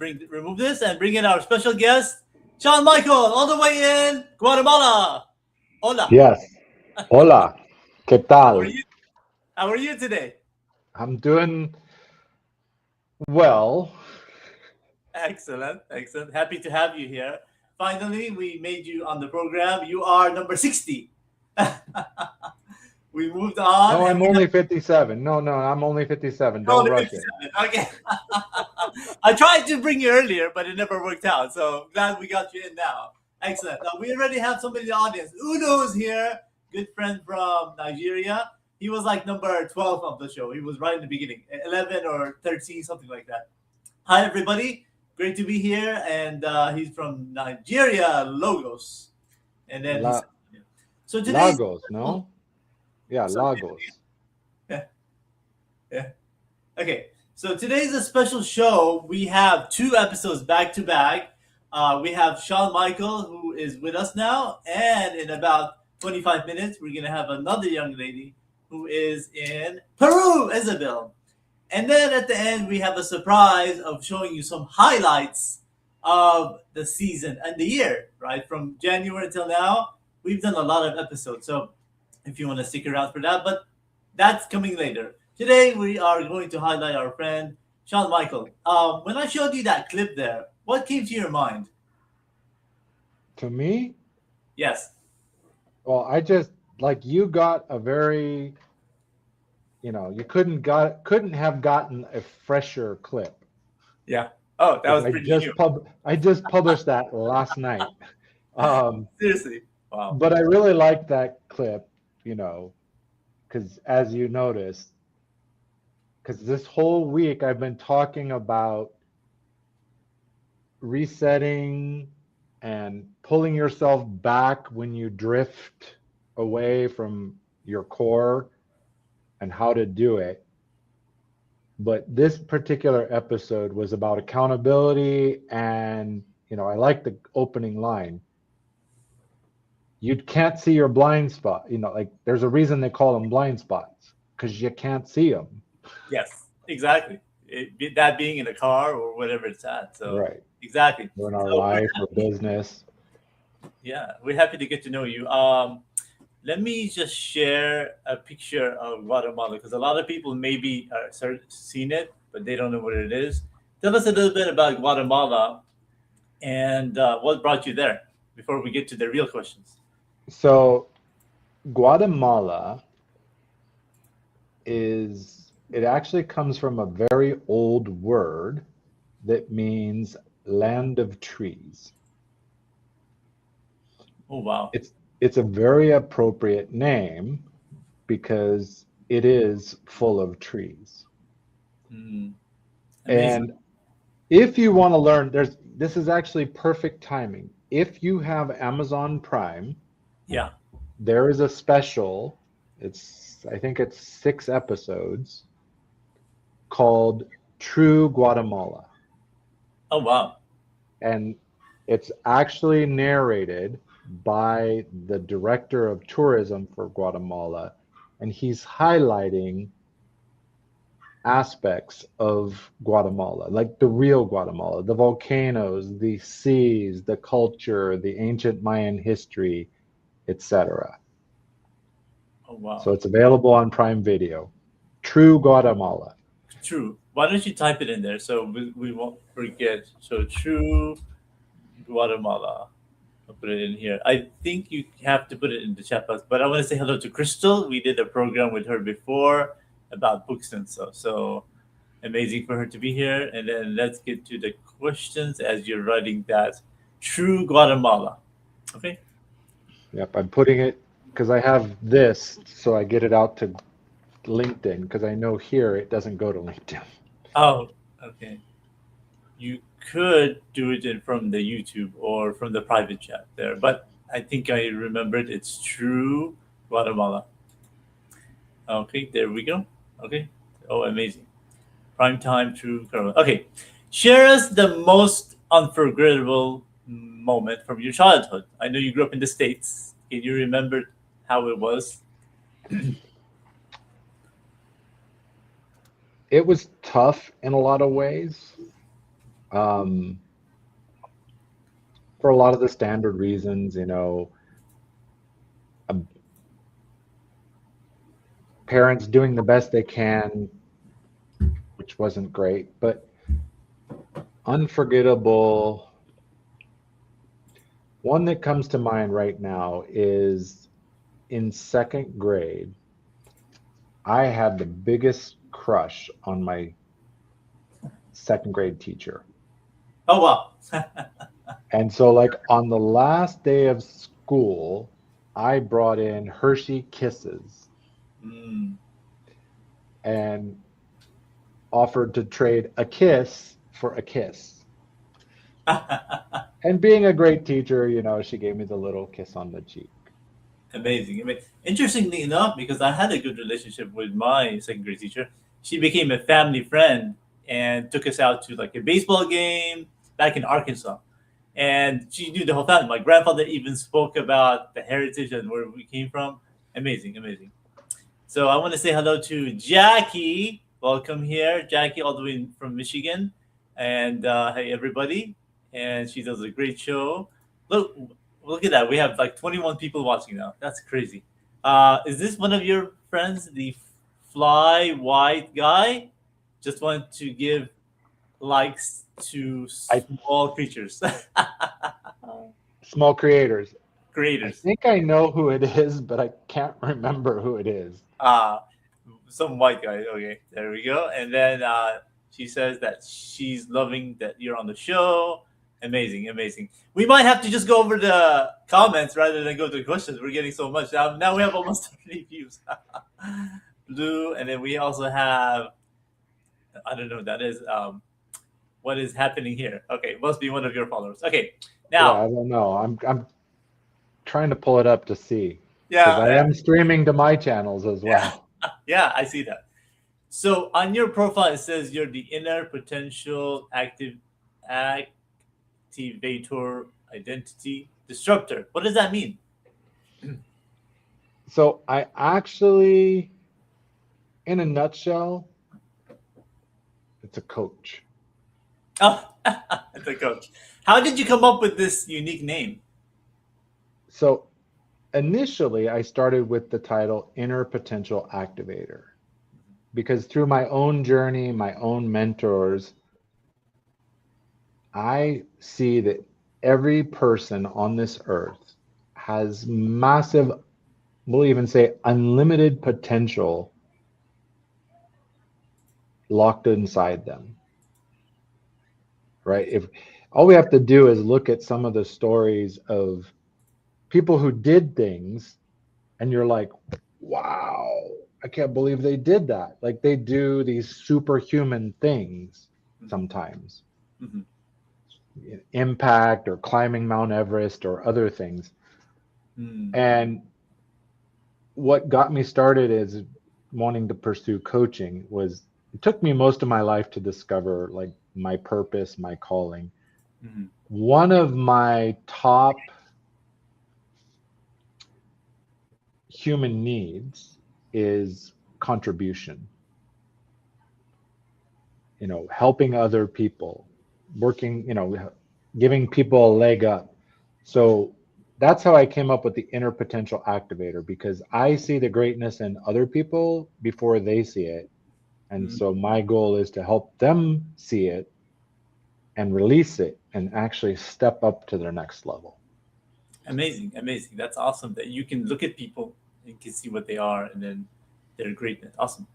remove this and bring in our special guest, Sean Michael, all the way in Guatemala. Hola. Yes. Hola. ¿Qué How are tal? you? How are you today? I'm doing well. Excellent, excellent. Happy to have you here. Finally, we made you on the program. You are number 60. We moved on No, and I'm we have only 57. No, I'm only 57. oh, Don't the rush it. 57. Okay. I tried to bring you earlier, but it never worked out. So glad we got you in now. Excellent. We already have somebody in the audience. Udo is here, good friend from Nigeria. He was like number 12 of the show. He was right in the beginning, 11 or 13, something like that. Hi, everybody. Great to be here. And he's from Nigeria, Logos. And then he's La so today's Lagos, no? Yeah, sorry, Lagos. yeah, yeah. Okay, so today's a special show. We have two episodes back to back. We have Sean Michael, who is with us now, and in about 25 minutes, we're going to have another young lady who is in Peru, Isabel. And then at the end, we have a surprise of showing you some highlights of the season and the year, right? From January until now, we've done a lot of episodes. So if you want to stick around for that, but that's coming later. Today, we are going to highlight our friend, Sean Michael. When I showed you that clip there, what came to your mind? To me, Yes. well, I just like you got a very, you couldn't have gotten a fresher clip Yeah. Oh, that because was pretty new. I just published that last night. Um, Seriously. Wow. but I really like that clip, because as you noticed, because this whole week I've been talking about resetting and pulling yourself back when you drift away from your core and how to do it. But this particular episode was about accountability, and I like the opening line. You can't see your blind spot. Like there's a reason they call them blind spots because you can't see them. Yes, exactly. That being in a car or whatever it's at. So, Right. exactly. Or in our So, life or business. yeah, we're happy to get to know you. Let me just share a picture of Guatemala because a lot of people maybe seen it, but they don't know what it is. Tell us a little bit about Guatemala and what brought you there before we get to the real questions. So Guatemala it actually comes from a very old word that means land of trees. Oh, wow. It's a very appropriate name because it is full of trees. Mm, amazing. And if you want to learn, this is actually perfect timing. If you have Amazon Prime, Yeah. there is a special. I think it's 6 episodes called True Guatemala. Oh, wow. And it's actually narrated by the director of tourism for Guatemala, and he's highlighting aspects of Guatemala, like the real Guatemala, the volcanoes, the seas, the culture, the ancient Mayan history, etc. Oh, wow. So it's available on Prime Video. True Guatemala. True. Why don't you type it in there so we won't forget? So, true Guatemala. I'll put it in here. I think you have to put it in the chat box. But I want to say hello to Crystal. We did a program with her before about books and so. So amazing for her to be here. And then let's get to the questions as you're writing that. True Guatemala. Okay. Yep, I'm putting it because I have this, so I get it out to LinkedIn because I know here it doesn't go to LinkedIn. Oh, okay. You could do it from the YouTube or from the private chat there, but I think I remembered it's True Guatemala. Okay, there we go. Okay. Oh, amazing. Prime time, True Guatemala. Okay. Share us the most unforgettable moment from your childhood. I know you grew up in the States. Can you remember how it was? It was tough in a lot of ways Um, for a lot of the standard reasons, um, parents doing the best they can, which wasn't great, but unforgettable. One that comes to mind right now is in second grade, I had the biggest crush on my second grade teacher. Oh wow. And so, like, on the last day of school, I brought in Hershey Kisses Mm. and offered to trade a kiss for a kiss. And being a great teacher, she gave me the little kiss on the cheek. Amazing. I mean, interestingly enough, because I had a good relationship with my second grade teacher, she became a family friend and took us out to like a baseball game back in Arkansas. And she knew the whole family. My grandfather even spoke about the heritage and where we came from. Amazing, amazing. So I want to say hello to Jackie. Welcome here, Jackie, all the way from Michigan. And hey, everybody. And she does a great show. Look, look at that. We have like 21 people watching now. That's crazy. Is this one of your friends, the fly white guy? Just want to give likes to I small creatures, Small creators. I creators. think I know who it is, but I can't remember who it is. Uh, some white guy. Okay, there we go. And then she says that she's loving that you're on the show. Amazing, amazing. We might have to just go over the comments rather than go to the questions. We're getting so much. Now we have almost 30 views. Blue, and then we also have, I don't know what that is. What is happening here? Okay, must be one of your followers. Okay, Yeah, now, I don't know. I'm trying to pull it up to see because yeah, I am streaming to my channels as yeah, well. yeah, I see that. So on your profile, it says you're the inner potential activator identity disruptor. What does that mean? So I actually, in a nutshell, it's a coach. Oh, the coach. How did you come up with this unique name? So initially, I started with the title Inner Potential Activator because through my own journey, my own mentors, I see that every person on this earth has massive, we'll even say unlimited potential locked inside them, right? If all we have to do is look at some of the stories of people who did things and you're like, wow, I can't believe they did that. Like they do these superhuman things Mm-hmm. sometimes, Mm-hmm. impact or climbing Mount Everest or other things. Mm. And what got me started is wanting to pursue coaching was it took me most of my life to discover like my purpose, my calling. Mm-hmm. One of my top human needs is contribution, helping other people, working, giving people a leg up. So that's how I came up with the inner potential activator because I see the greatness in other people before they see it. And Mm. so my goal is to help them see it and release it and actually step up to their next level. Amazing, amazing. That's awesome that you can look at people and can see what they are and then their greatness. Awesome.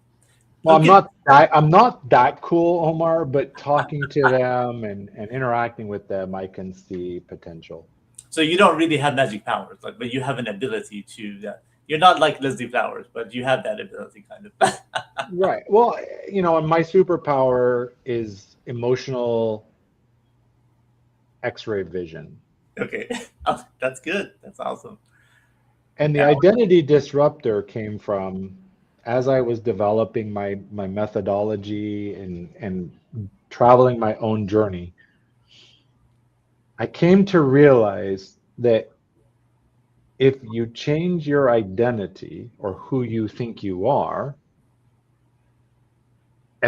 Well, Look at, I'm not that cool, Omar, but talking to them and interacting with them, I can see potential. so you don't really have magic powers, like, but you have an ability to that. You're not like Leslie Flowers, but you have that ability, kind of. Right. Well, and my superpower is emotional X-ray vision. Okay, oh, that's good. That's awesome. And the Now, identity disruptor came from as I was developing my methodology and traveling my own journey, I came to realize that if you change your identity or who you think you are,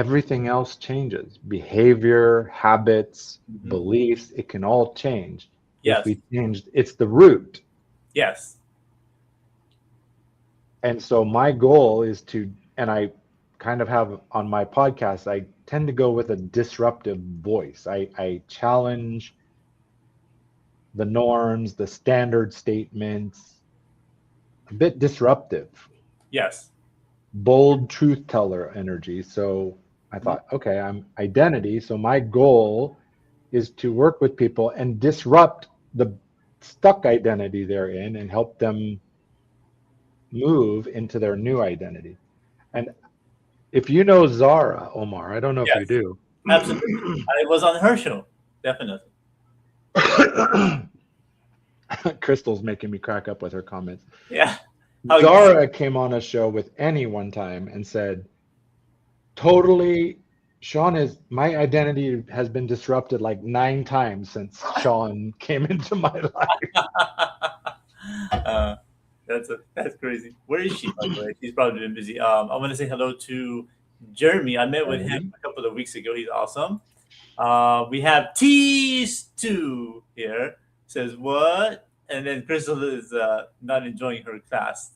everything else changes. Behavior, habits, Mhm. beliefs, it can all change if Yes. we changed. It's the root. Yes. And so my goal is to, and I kind of have on my podcast, I tend to go with a disruptive voice. I challenge the norms, the standard statements, a bit disruptive, Yes. bold truth teller energy. So I Mhm. thought, okay, I'm identity. So my goal is to work with people and disrupt the stuck identity they're in and help them move into their new identity. And if you know Zara, Omar, I don't know if you Yes. do. Absolutely. I was on her show. Definitely. Crystal's making me crack up with her comments. Yeah. How you? Zara came on a show with Annie one time and said, totally, Sean is, my identity has been disrupted like 9 times since Sean came into my life. uh, that's crazy. Where is she, by the way? She's probably been busy. I want to say hello to Jeremy. I met with him Jeremy. a couple of weeks ago. He's awesome. We have Tease2 here. Says what? And then Crystal is not enjoying her class.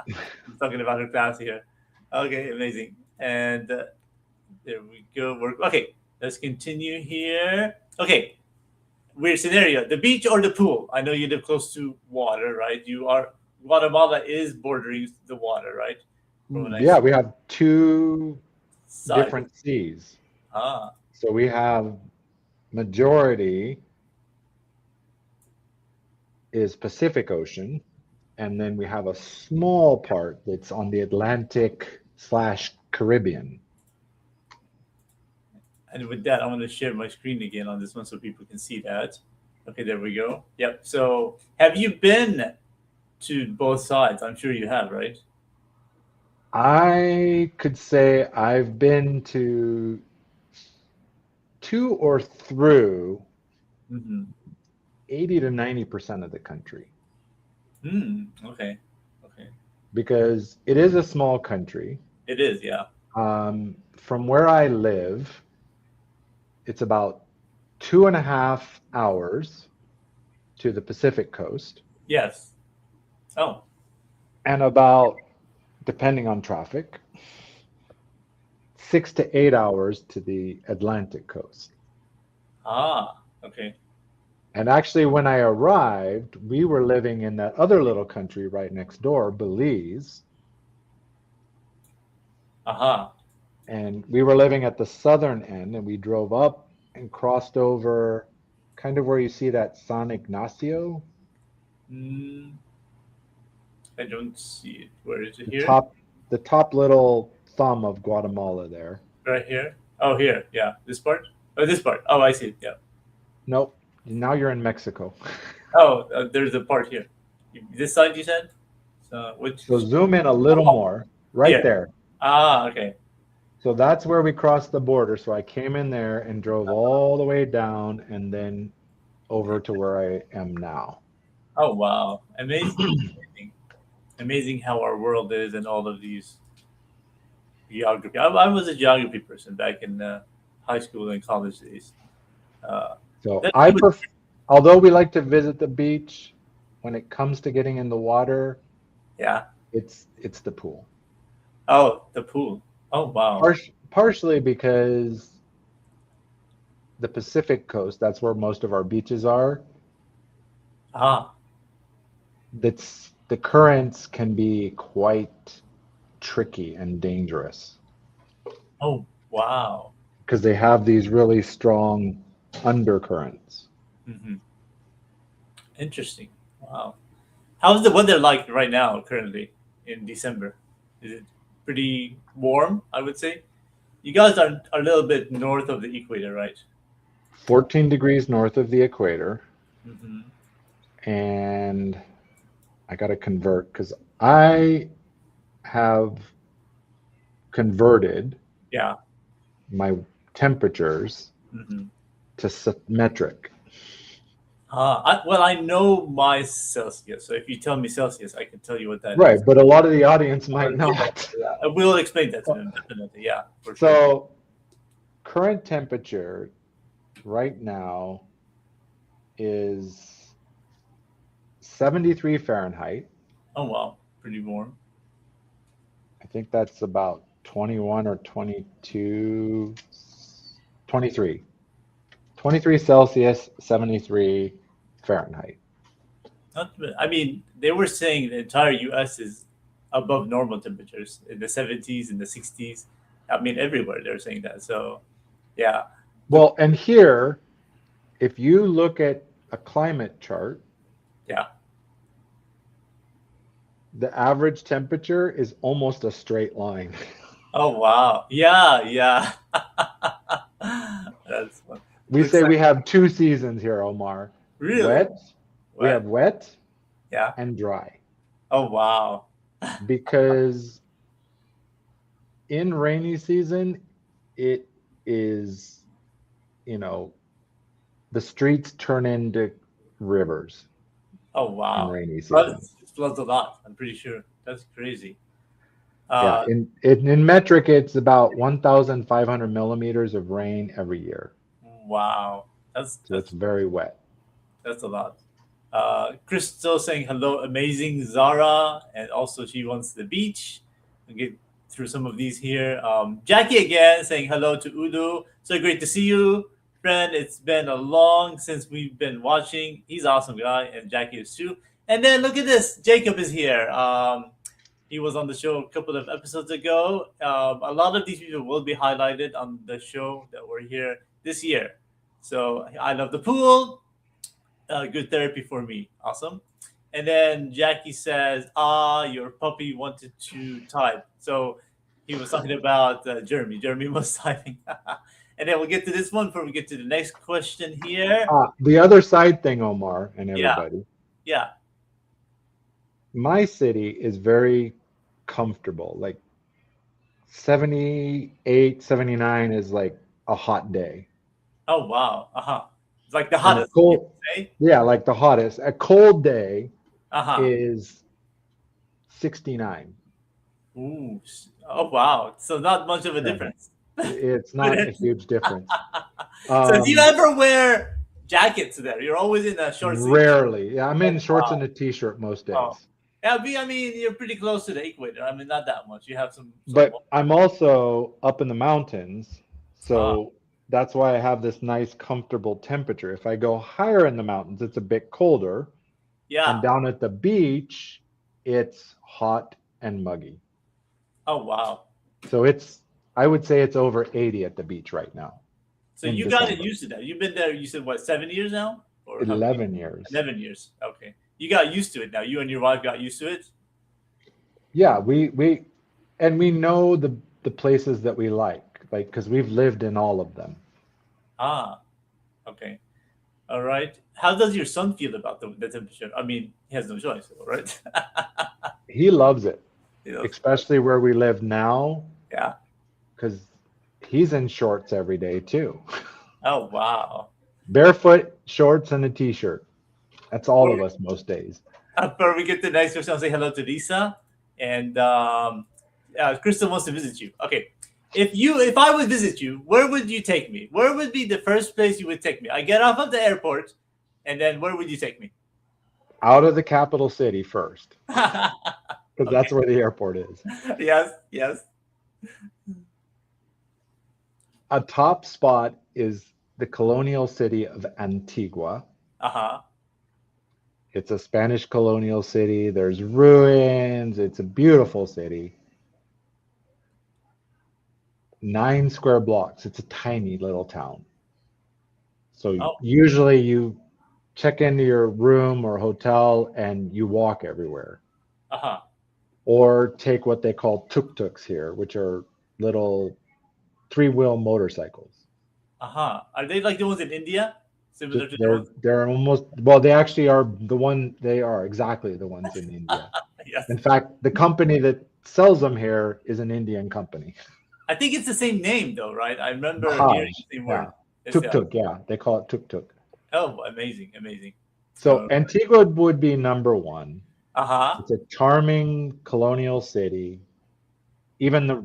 She's talking about her class here. Okay, amazing. And there we go. Okay, let's continue here. Okay, weird scenario: the beach or the pool. I know you live close to water, right? You are Guatemala is bordering the water, right? From what I Yeah, we have two side. different seas. Ah, So we have majority is Pacific Ocean, and then we have a small part that's on the Atlantic slash Caribbean. and with that, I want to share my screen again on this one so people can see that. Okay, there we go. Yep. So, have you been to both sides? I'm sure you have, right? I could say I've been to or through Mm-hmm. 80 to 90% of the country Hmm. Okay. Okay. because it is a small country. It is, yeah. From where I live, it's about 2.5 hours to the Pacific coast Yes. Oh. and about, depending on traffic, 6 to 8 hours to the Atlantic coast. Ah. Okay. And actually, when I arrived, we were living in that other little country right next door, Belize, Aha. and we were living at the southern end, and we drove up and crossed over kind of where you see that San Ignacio, Mm, I don't see it. Where is it the here? top little thumb of Guatemala there. Right here. Oh, here. Yeah. This part. Oh, this part. Oh, I see it. Yeah. Nope, now you're in Mexico. Oh, there's a part here. This side you said. So which? So zoom in a little Oh, more, right here. there. Ah. Okay. So that's where we crossed the border. So I came in there and drove all the way down and then over to where I am now. Oh wow. Amazing. Amazing. Amazing how our world is and all of these geography. I was a geography person back in high school and college days. Uh, So that's good. although we like to visit the beach, when it comes to getting in the water, Yeah. it's the pool. Oh, the pool. Oh wow. Partially because the Pacific coast, that's where most of our beaches are. Ah. That's the currents can be quite tricky and dangerous Oh wow. because they have these really strong undercurrents. Hmm. Interesting. Wow. How's the weather like right now, currently in December? Is it pretty warm? I would say. You guys are a little bit north of the equator, right? 14 degrees north of the equator, Hmm. and I got to convert because I have converted Yeah. my temperatures Hmm. to metric. Well, I know my Celsius, so if you tell me Celsius, I can tell you what that Right, is. but a lot of the audience might Yeah, not. yeah. I will explain that to them, definitely. Yeah, for sure. So current temperature right now is 73 Fahrenheit. Oh, wow. Pretty warm. I think that's about 21 or 22, 23. 23 Celsius, 73 Fahrenheit. Not, I mean, they were saying the entire U.S. is above normal temperatures in the 70s, in the 60s. I mean, everywhere they're saying that. So, yeah, the, Well, and here, if you look at a climate chart, yeah. the average temperature is almost a straight line. Oh, wow. Yeah, yeah. That's fun. We Looks say like we have two seasons here, Omar. really Wet, we wet. have wet Yeah. and dry. Oh, wow. Because in rainy season, it is, you know, the streets turn into rivers Oh, in wow. rainy season. Floods, it floods a lot. I'm pretty sure. That's crazy. Yeah, Uh, in metric, it's about 1,500 millimeters of rain every year. wow. So it's very wet. That's a lot. Crystal saying hello, amazing Zara, and also she wants the beach. We'll get through some of these here. Jackie again saying hello to Udo. So great to see you, friend. It's been a long since we've been watching. He's an awesome guy, and Jackie is too. And then look at this, Jacob is here. He was on the show a couple of episodes ago. A lot of these people will be highlighted on the show that we're here this year. So I love the pool, good therapy for me. Awesome. And then Jackie says, your puppy wanted to type. So he was talking about Jeremy. Jeremy was typing. And then we'll get to this one before we get to the next question here. The other side thing, Omar and Yeah, everybody, yeah. my city is very comfortable. Like 78, 79 is like a hot day. Oh, wow. Uh huh. It's like the And a hottest, you cold, would say. yeah, like the hottest. A cold day Uh huh. is 69. Ooh. Oh, wow. So not much of a Yeah, difference. it's But not a huge difference. so do you Um, ever wear jackets there? You're always in a short sleeve. Rarely. Yeah, I'm Oh, in shorts wow. and a t-shirt most Oh. days. Yeah, I mean, you're pretty close to the equator. I mean, not that much. You have some. But I'm also up in the mountains, Ah, so that's why I have this nice comfortable temperature. If I go higher in the mountains, it's a bit colder, and yeah. down at the beach, it's hot and muggy. Oh, wow. So I would say it's over 80 at the beach right now So in you got it December. used to that. You've been there. You said what, 7 years now, or how many? 11 years. 11 years. Okay, you got used to it now. You and your wife got used to it. Yeah, we know the places that we like because we've lived in all of them. Ah, okay. All right. How does your son feel about the temperature? I mean, he has no choice, right? He loves it, You know. especially where we live now, Yeah. because he's in shorts every day too. Oh, wow. Barefoot shorts and a t-shirt. That's all of us most days. Before we get to the next question, I'll say hello to Lisa. And Crystal wants to visit you. Okay. If I would visit you, where would you take me? Where would be the first place you would take me? I get off of the airport, and then where would you take me? Out of the capital city first, because Okay. that's where the airport is. Yes, yes. A top spot is the colonial city of Antigua. Uh-huh. It's a Spanish colonial city. There's ruins. It's a beautiful city. 9 square blocks. It's a tiny little town. So Oh, usually you check into your room or hotel and you walk everywhere. uh-huh. Or take what they call tuk-tuks here, which are little three-wheel motorcycles. Uh-huh. Are they like the ones in India? Similar to the ones? They're almost, well, they actually are they are exactly the ones in India. Yes. In fact, the company that sells them here is an Indian company. I think it's the same name though, right? I remember hearing Bahaj, the same yeah. word. It's, Tuk-tuk, yeah. They call it tuk-tuk. oh, amazing, amazing. So So, Antigua would be number one. uh huh. It's a charming colonial city. Even the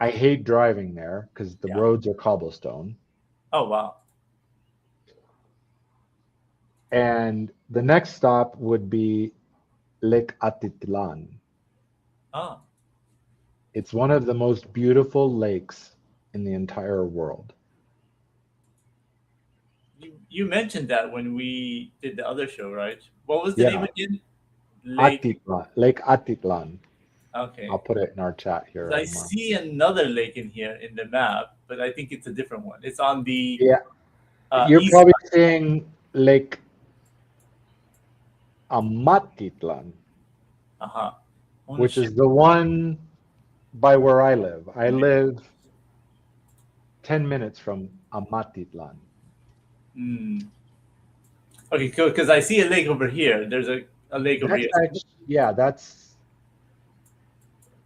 I hate driving there because the Yeah. roads are cobblestone. Oh wow. And the next stop would be Lake Atitlan. Oh, It's one of the most beautiful lakes in the entire world. you mentioned that when we did the other show, right? What was the name Yeah, again? Lake. Atitlan, Lake Atitlan. I'll Okay. put it in our chat 'Cause here, I Omar. see another lake in here in the map, but I think it's a different one. It's on the Yeah, you're east probably seeing Lake Amatitlan, side. Uh huh. which Ownership. is the one by where I live. I live 10 minutes from Amatitlan. Hmm. Okay, cool. Because I see a lake over here. There's a lake over That's here. actually, yeah,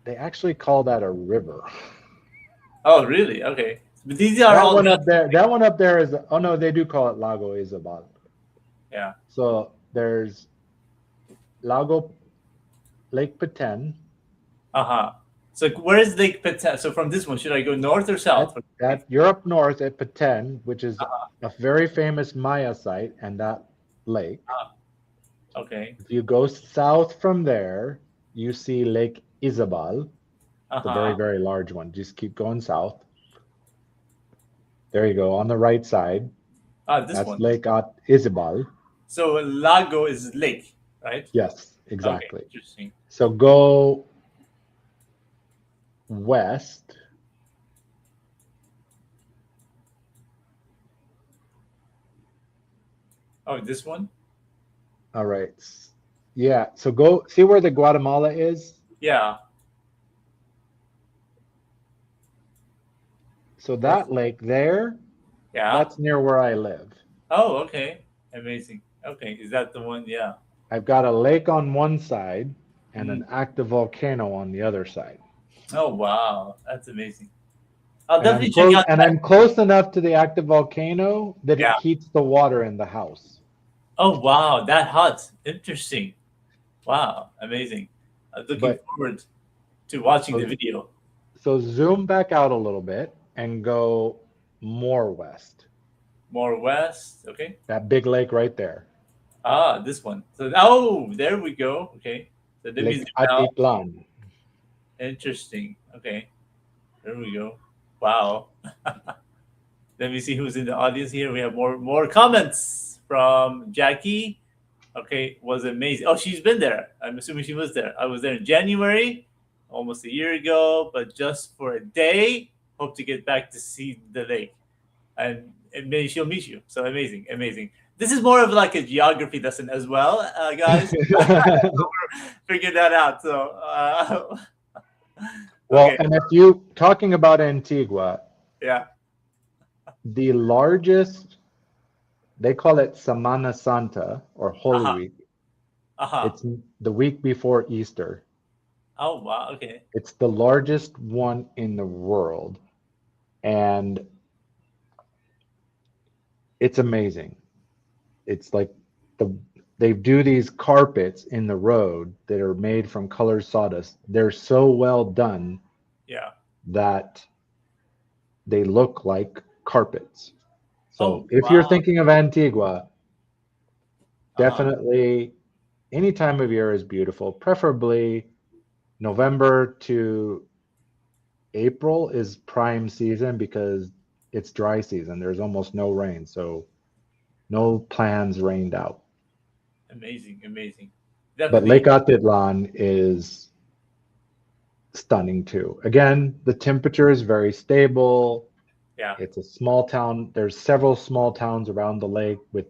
they actually call that a river. Oh, really? Okay. But these are all natural. That one up there is, oh no, they do call it Lago Isabal. Yeah. So there's Lago, Lake Peten. Uh huh. So where is Lake Peta? So from this one, should I go north or south? That you're up north at Peten, which is Uh-huh. a very famous Maya site, and that lake. Okay. If you go south from there, you see Lake Isabal, Uh the very, huh. very large one. Just keep going south. There you go, on the right side. Ah, this That's one. Lake Isabal. So Lago is lake, right? Yes, Okay. exactly. Interesting. So go west. Oh, this one. All right. Yeah. So go see where the Guatemala is. Yeah. So North. that lake there, Yeah. that's near where I live. Oh, okay. Amazing. Okay. Is that the one? Yeah. I've got a lake on one side and Mm. an active volcano on the other side. Oh, wow. That's amazing. I'll And I'm definitely check close out and that. I'm close enough to the active volcano that Yeah. it heats the water in the house. Oh, wow. That hot. Interesting. Wow. Amazing. I'm looking But forward to watching the so, video. so zoom back out a little bit and go more west. More west. Okay. That big lake right there. Ah, this one. So, oh, there we go. Okay. So let me Lake zoom out. Atitlan. Interesting. Okay. There we go. Wow. Let me see who's in the audience here. We have more comments from Jackie. Okay, was amazing. Oh, she's been there. I'm assuming she was there. I was there in January, almost a year ago, but just for a day. Hope to get back to see the lake, and maybe she'll meet you. So amazing, amazing. This is more of like a geography lesson as well, guys. Figure that out. So, Well, okay, and if you talking about Antigua, yeah. the largest, they call it Semana Santa or Uh Holy huh. Week. Uh huh. It's the week before Easter. Oh wow. Okay. It's the largest one in the world, and it's amazing. It's like the they do these carpets in the road that are made from colored sawdust. They're so well done Yeah. that they look like carpets. Oh So if you're wow. thinking of Antigua, Uh huh. definitely any time of year is beautiful. Preferably November to April is prime season because it's dry season. There's almost no rain, so no plans rained out. Amazing. Amazing. But Lake Definitely. Atitlan is stunning too. Again, the temperature is very stable. Yeah. It's a small town. There's several small towns around the lake with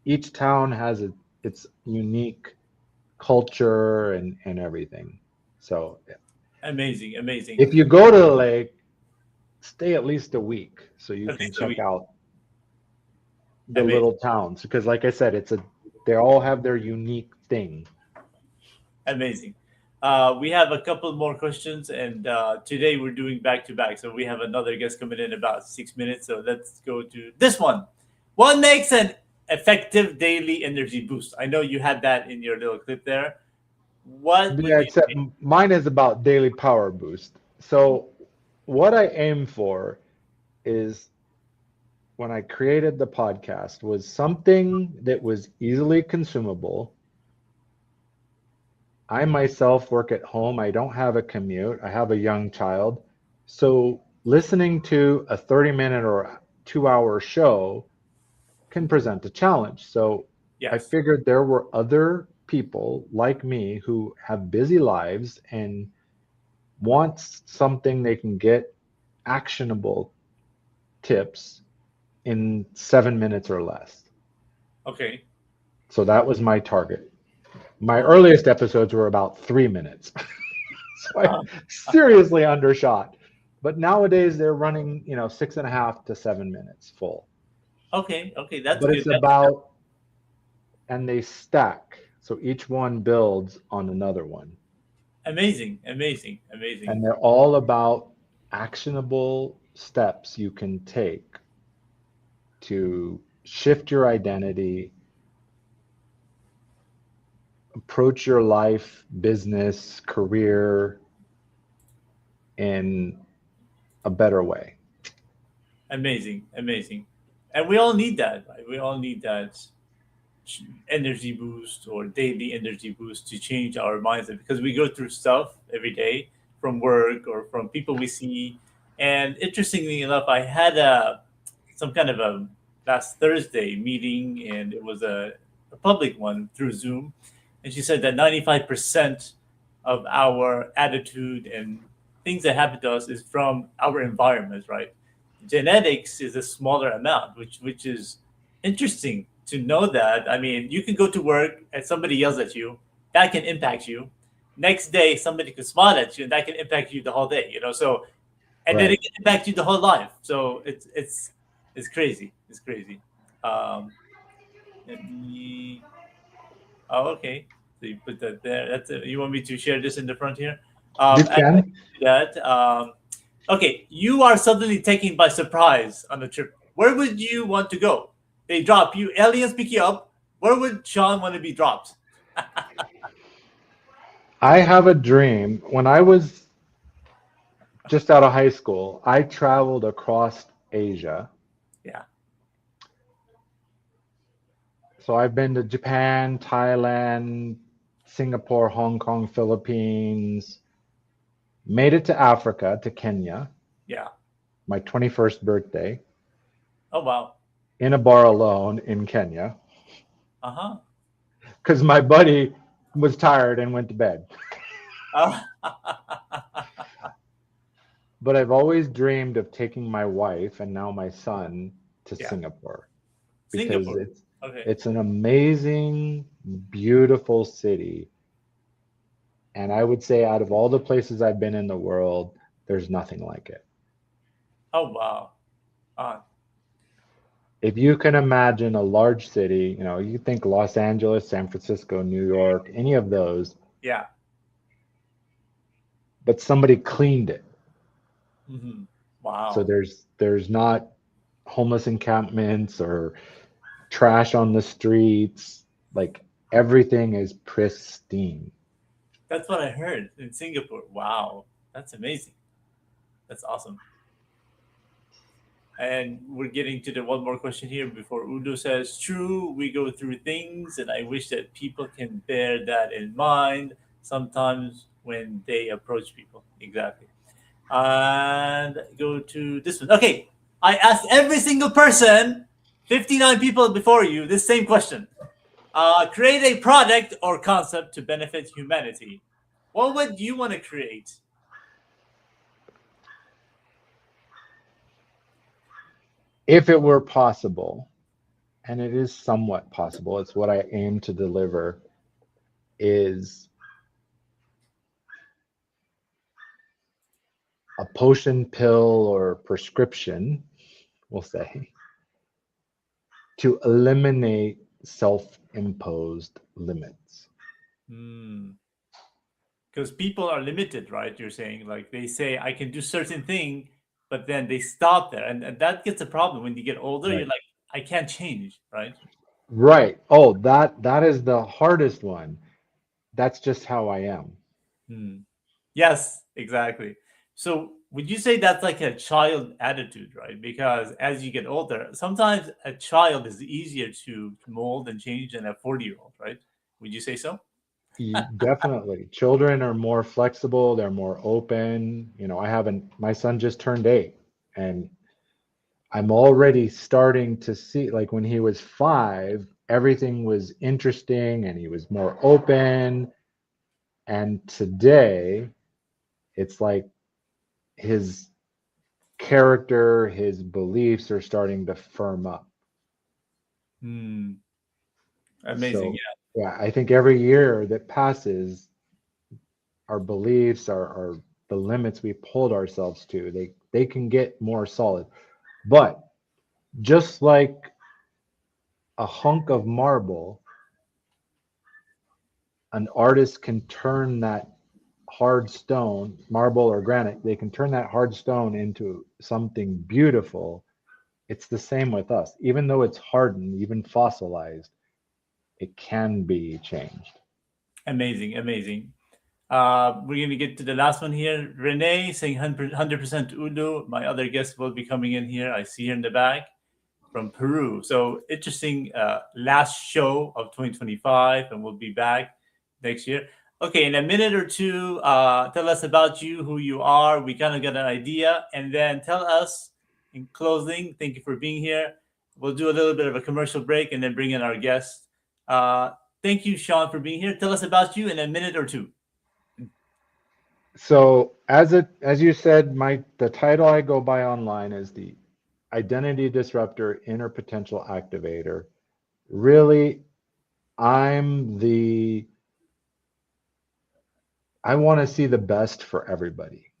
each town has its unique culture and everything. So Amazing. Amazing. if you go to the lake, stay at least a week so you At can least a check week. out the Amazing. little towns because like I said, they all have their unique thing. Amazing. We have a couple more questions, and today we're doing back to back. So we have another guest coming in about 6 minutes. So let's go to this one. What makes an effective daily energy boost. I know you had that in your little clip there. What would Yeah, you except say? mine is about daily power boost. So what I aim for is when I created the podcast was something that was easily consumable. I myself work at home. I don't have a commute. I have a young child. So listening to a 30-minute or 2-hour show can present a challenge. So I Yes. figured there were other people like me who have busy lives and want something they can get actionable tips in 7 minutes or less. Okay. So that was my target. My Oh. earliest episodes were about 3 minutes. So I seriously undershot. But nowadays they're running, 6.5 to 7 minutes full. Okay. Okay. That's But good. it's about, and they stack. So each one builds on another one. Amazing. Amazing. Amazing. And they're all about actionable steps you can take to shift your identity, approach your life, business, career in a better way. Amazing. Amazing. And we all need that. Right? We all need that energy boost or daily energy boost to change our mindset because we go through stuff every day from work or from people we see. And interestingly enough, I had some kind of a last Thursday meeting, and it was a public one through Zoom. And she said that 95% of our attitude and things that happen to us is from our environment, right? Genetics is a smaller amount, which is interesting to know that. I mean, you can go to work and somebody yells at you, that can impact you. Next day, somebody could smile at you, and that can impact you the whole day. So, and then Right. it can impact you the whole life. So it's crazy. It's crazy. Um, let me. Oh, okay. So you put that there. That's it. You want me to share this in the front here? You And I can. can do that. Okay, you are suddenly taken by surprise on a trip. Where would you want to go? They drop you. Aliens pick you up. Where would Sean want to be dropped? I have a dream. When I was just out of high school, I traveled across Asia. Yeah, So I've been to Japan, Thailand, Singapore, Hong Kong, Philippines, made it to Africa, to Kenya, yeah. my 21st birthday, Oh wow. in a bar alone in Kenya, Uh huh. because my buddy was tired and went to bed. Uh, But I've always dreamed of taking my wife and now my son to yeah. Singapore because Singapore. it's Okay. it's an amazing, beautiful city. And I would say out of all the places I've been in the world, there's nothing like it. Oh wow. Uh, If you can imagine a large city, you think Los Angeles, San Francisco, New York, any of those, yeah. but somebody cleaned it. Hmm. So Wow. there's not homeless encampments or trash on the streets. Like everything is pristine. That's what I heard in Singapore. Wow. That's amazing. That's awesome. And we're getting to the one more question here before Udo says, true, we go through things, and I wish that people can bear that in mind sometimes when they approach people. Exactly. And go to this one. Okay. I asked every single person, 59 people before you, this same question. Create a product or concept to benefit humanity. What would you want to create? If it were possible, and it is somewhat possible, it's what I aim to deliver, is a potion, pill, or prescription, we'll say, to eliminate self-imposed limits. Hmm. Because people are limited, right? You're saying like they say I can do certain thing, but then they stop there, and that gets a problem when you get older. You're Right. like I can't change, right? Right. Oh, that is the hardest one. That's just how I am. Hmm. Yes, exactly. So would you say that's like a child attitude, right? Because as you get older, sometimes a child is easier to mold and change than a 40-year-old, right? Would you say so? Definitely. Children are more flexible, they're more open. My son just turned 8, and I'm already starting to see, like when he was 5, everything was interesting and he was more open. And today, it's like his character, his beliefs are starting to firm up. Hmm. Amazing. So, yeah, I think every year that passes, our beliefs, our the limits we hold ourselves to, they can get more solid. But just like a hunk of marble, an artist can turn that hard stone, marble or granite, they can turn that hard stone into something beautiful. It's the same with us. Even though it's hardened, even fossilized, it can be changed. Amazing, amazing. We're going to get to the last one here. Renee saying 100% Ulu. My other guest will be coming in here. I see her in the back from Peru. So interesting last show of 2025, and we'll be back next year. Okay, in a minute or two, tell us about you, who you are. We kind of got an idea. And then tell us in closing, thank you for being here. We'll do a little bit of a commercial break and then bring in our guest. Uh, Thank you, Sean, for being here. Tell us about you in a minute or two. So as you said, the title I go by online is the identity disruptor inner potential activator. Really, I'm the I want to see the best for everybody.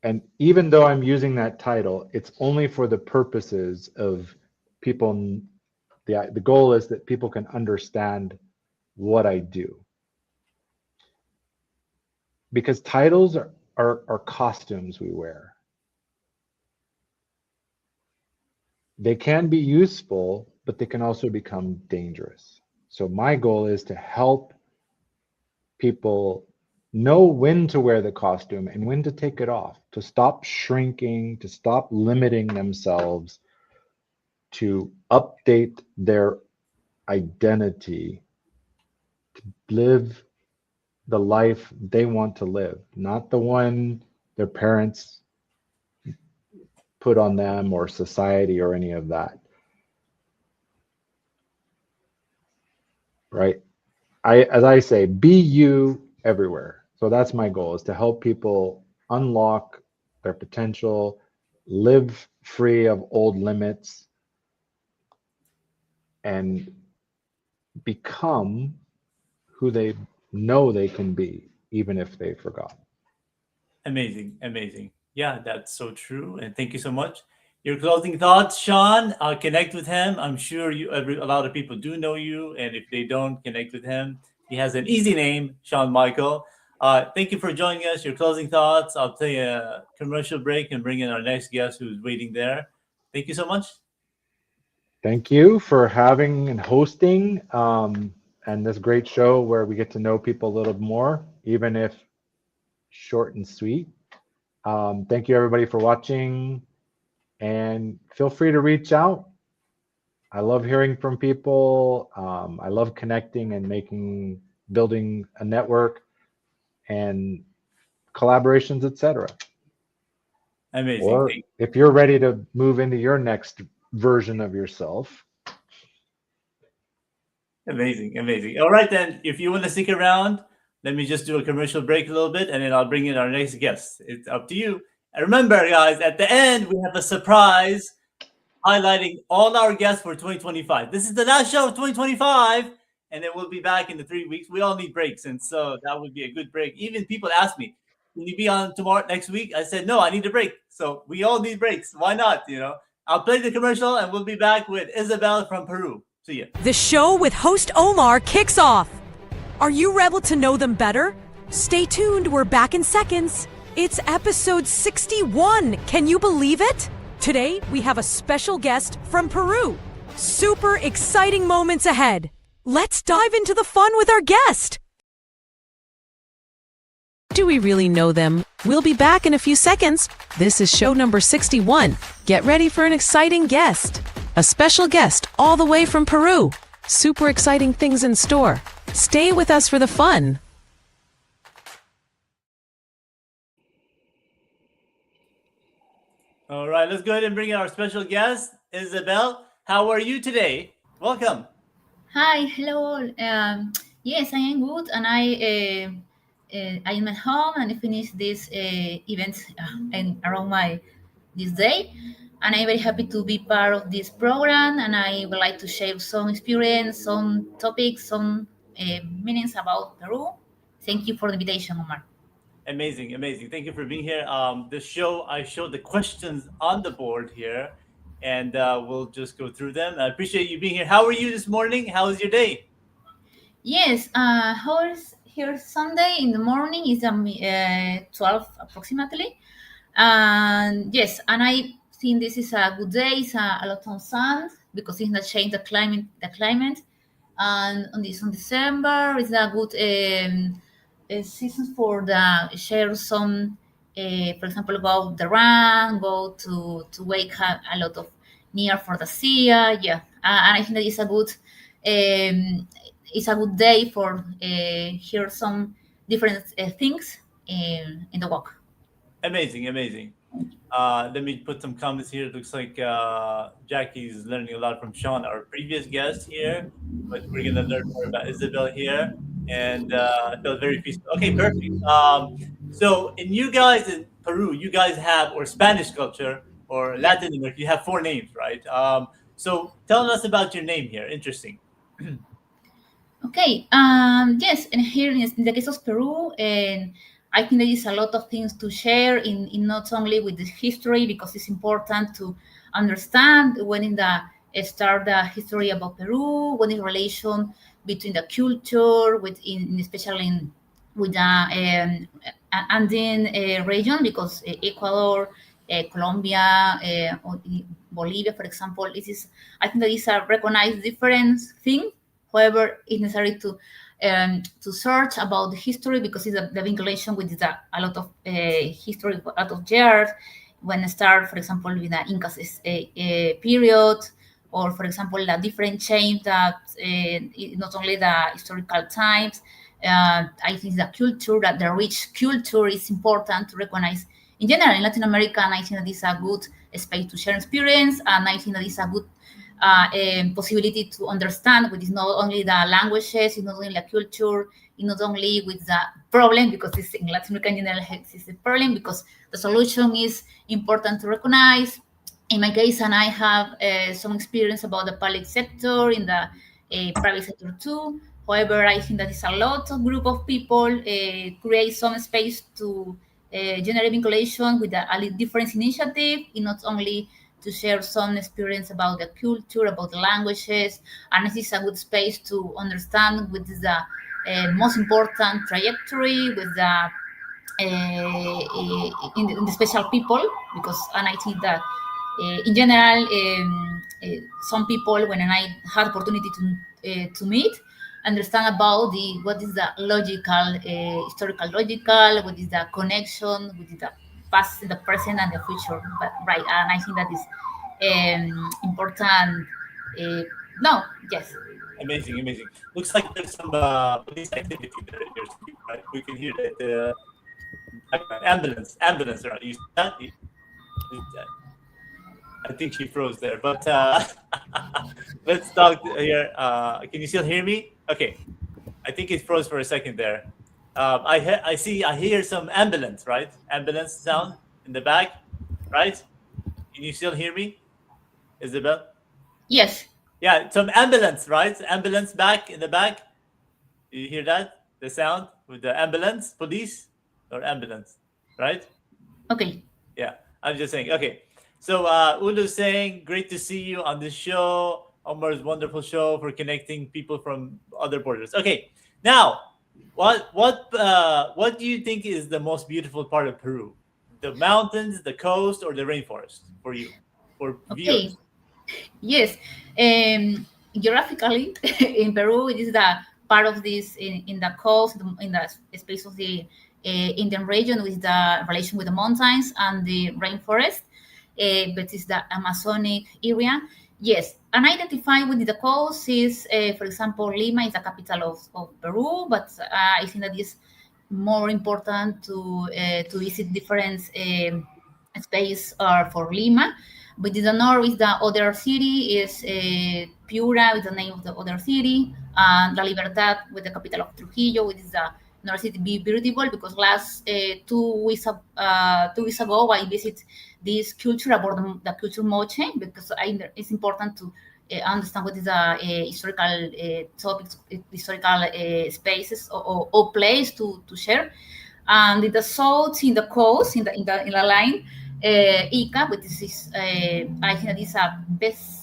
And even though I'm using that title, it's only for the purposes of people. The goal is that people can understand what I do. Because titles are costumes we wear. They can be useful, but they can also become dangerous. So my goal is to help people know when to wear the costume and when to take it off, to stop shrinking, to stop limiting themselves, to update their identity, live the life they want to live, not the one their parents put on them or society or any of that. Right? As I say, be you everywhere. So that's my goal, is to help people unlock their potential, live free of old limits, and become who they know they can be, even if they forgot. Amazing, amazing. Yeah, that's so true. And thank you so much. Your closing thoughts, Sean. Connect with him. I'm sure a lot of people do know you, and if they don't, connect with him. He has an easy name, Sean Michael. Thank you for joining us. Your closing thoughts. I'll take a commercial break and bring in our next guest who's waiting there. Thank you so much. Thank you for having and hosting and this great show where we get to know people a little more, even if short and sweet. Thank you, everybody, for watching, and feel free to reach out. I love hearing from people. I love connecting and building a network and collaborations, etc. Amazing. Or if you're ready to move into your next version of yourself. Amazing, amazing. All right, then, if you want to stick around, let me just do a commercial break a little bit, and then I'll bring in our next guest. It's up to you. And remember, guys, at the end, we have a surprise highlighting all our guests for 2025. This is the last show of 2025, and then we'll be back in the 3 weeks. We all need breaks, and so that would be a good break. Even people ask me, "Can you be on tomorrow, next week?" I said, "No, I need a break." So we all need breaks. Why not? I'll play the commercial, and we'll be back with Isabel from Peru. See ya. The show with host Omar kicks off. Are you rebel to know them better? Stay tuned, we're back in seconds. It's episode 61. Can you believe it? Today, we have a special guest from Peru. Super exciting moments ahead. Let's dive into the fun with our guest. Do we really know them? We'll be back in a few seconds. This is show number 61. Get ready for an exciting guest. A special guest all the way from Peru. Super exciting things in store. Stay with us for the fun. All right, let's go ahead and bring in our special guest, Isabel. How are you today? Welcome. Hi, hello. Yes, I am good, and I am at home and I finished this event and around my this day, and I'm very happy to be part of this program. And I would like to share some experience, some topics, some meanings about Peru. Thank you for the invitation, Omar. Amazing, amazing. Thank you for being here. The show, I showed the questions on the board here, and we'll just go through them. I appreciate you being here. How are you this morning? How was your day? Yes, hours here Sunday in the morning is 12 approximately. And yes, and I think this is a good day. It's a lot of sun because it's not change the climate. And on this on December is a good season for the share some. For example, go the run, go to wake up a lot of near for the sea. Yeah, and I think that is a good. It's a good day for hear some different things in the walk. Amazing, amazing. Let me put some comments here. It looks like Jackie's learning a lot from Sean, our previous guest here, but we're going to learn more about Isabel here. And I felt very peaceful. Okay, perfect. So, in you guys in Peru, you guys have, or Spanish culture, or Yeah. Latin America, you have four names, right? So, tell us about your name here. Interesting. Okay. Yes, and here in the case of Peru, and I think there is a lot of things to share in not only with the history because it's important to understand when in the start the history about Peru, what is relation between the culture, especially with the Andean region because Ecuador, Colombia, or Bolivia, for example, it is I think that is a recognized difference thing. However, it's necessary to search about the history because it's the vinculation with a lot of history, a lot of years. When I start, for example, with the Incas period, or for example, the different change that not only the historical times. I think the culture, that the rich culture is important to recognize. In general, in Latin America, and I think that is a good space to share experience, and I think that is a good possibility to understand with is not only the languages, it's not only the culture, it's not only with the problem, because it's in Latin America in general, it's a problem because the solution is important to recognize. In my case, and I have some experience about the public sector in the private sector too. However, I think that is a lot of group of people create some space to generate vinculation with a different initiative, in not only to share some experience about the culture, about the languages, and this is a good space to understand what is the most important trajectory with the in the special people, because and I think that in general some people when I had opportunity to meet understand about the what is the logical historical logical, what is the connection with the past, the present, and the future. But right, and I think that is important. No, yes, Amazing, amazing. Looks like there's some police activity there in your street, right? We can hear that ambulance, right? You see that? I think she froze there, but let's talk here. Can you still hear me? Okay, I think it froze for a second there. I hear some ambulance, right? Ambulance sound in the back, right? Can you still hear me, Isabel? yes, Yeah, some ambulance, right? Ambulance back in the back. You hear that? The sound with the ambulance, police, or ambulance, right? okay. Yeah, I'm just saying. Okay, so Ulu's saying, great to see you on this show. Omar's wonderful show for connecting people from other borders. Okay, now, what do you think is the most beautiful part of Peru? The mountains, the coast, or the rainforest for you, for Okay. viewers? Yes, geographically, in Peru, it is the part of this in the coast, in the space of the Indian region, with the relation with the mountains and the rainforest, but it's the Amazonic area. Yes, and identify with the coast is, for example, Lima is the capital of Peru, but I think that is more important to visit different space for Lima. But in the north is the other city, is Piura with the name of the other city, and La Libertad with the capital of Trujillo, which is the north city. Be beautiful because last 2 weeks ago I visit this culture about the culture moche because it's important to understand what is the historical topics, historical spaces or place to share. And in the south, in the coast, in the line, Ica, which is I think that is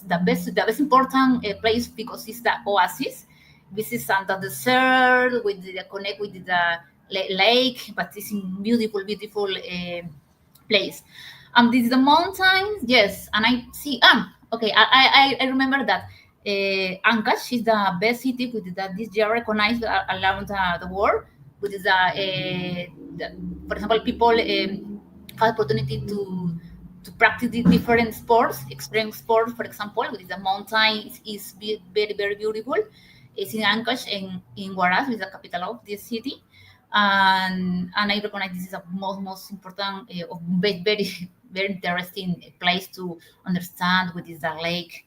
the best important place because it's the oasis. This is under the desert with the connect with the lake, but it's a beautiful, beautiful place. This is the mountains, yes, and I see. Okay, I remember that Ancash is the best city with that this year recognized around the world. With for example, people have opportunity to practice the different sports, extreme sports, for example, with the mountain is very very beautiful. It's in Ancash in Huaraz, which is the capital of this city, and I recognize this is a most important very very interesting place to understand what is the lake.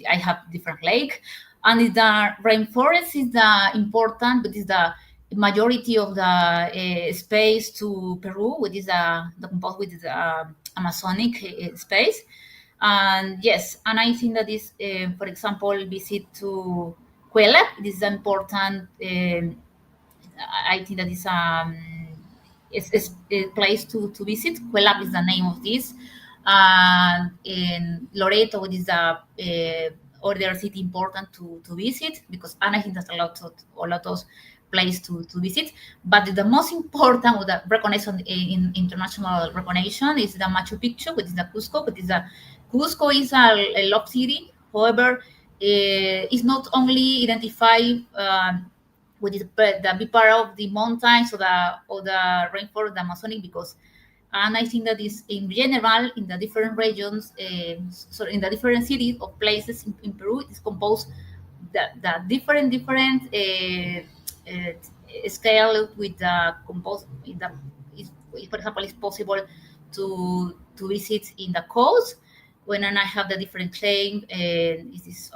I have different lake, and the rainforest is the important, but is the majority of the space to Peru, which is the composed with the Amazonic space. And yes, and I think that this, for example, visit to Cuela, this is important. I think that is a place to visit. Cuelap is the name of this. And in Loreto, it is the other city important to visit because and I think that's a lot of place to visit. But the most important with the recognition in international recognition is the Machu Picchu, which is the Cusco, but is the Cusco is a love city. However, it's not only identified with the big part of the mountains or the rainforest, the Amazonic, because and I think that is in general in the different regions, so in the different cities or places in Peru, it's composed the different scale with the composed in the for example, it's possible to visit in the coast when I have the different claim and it is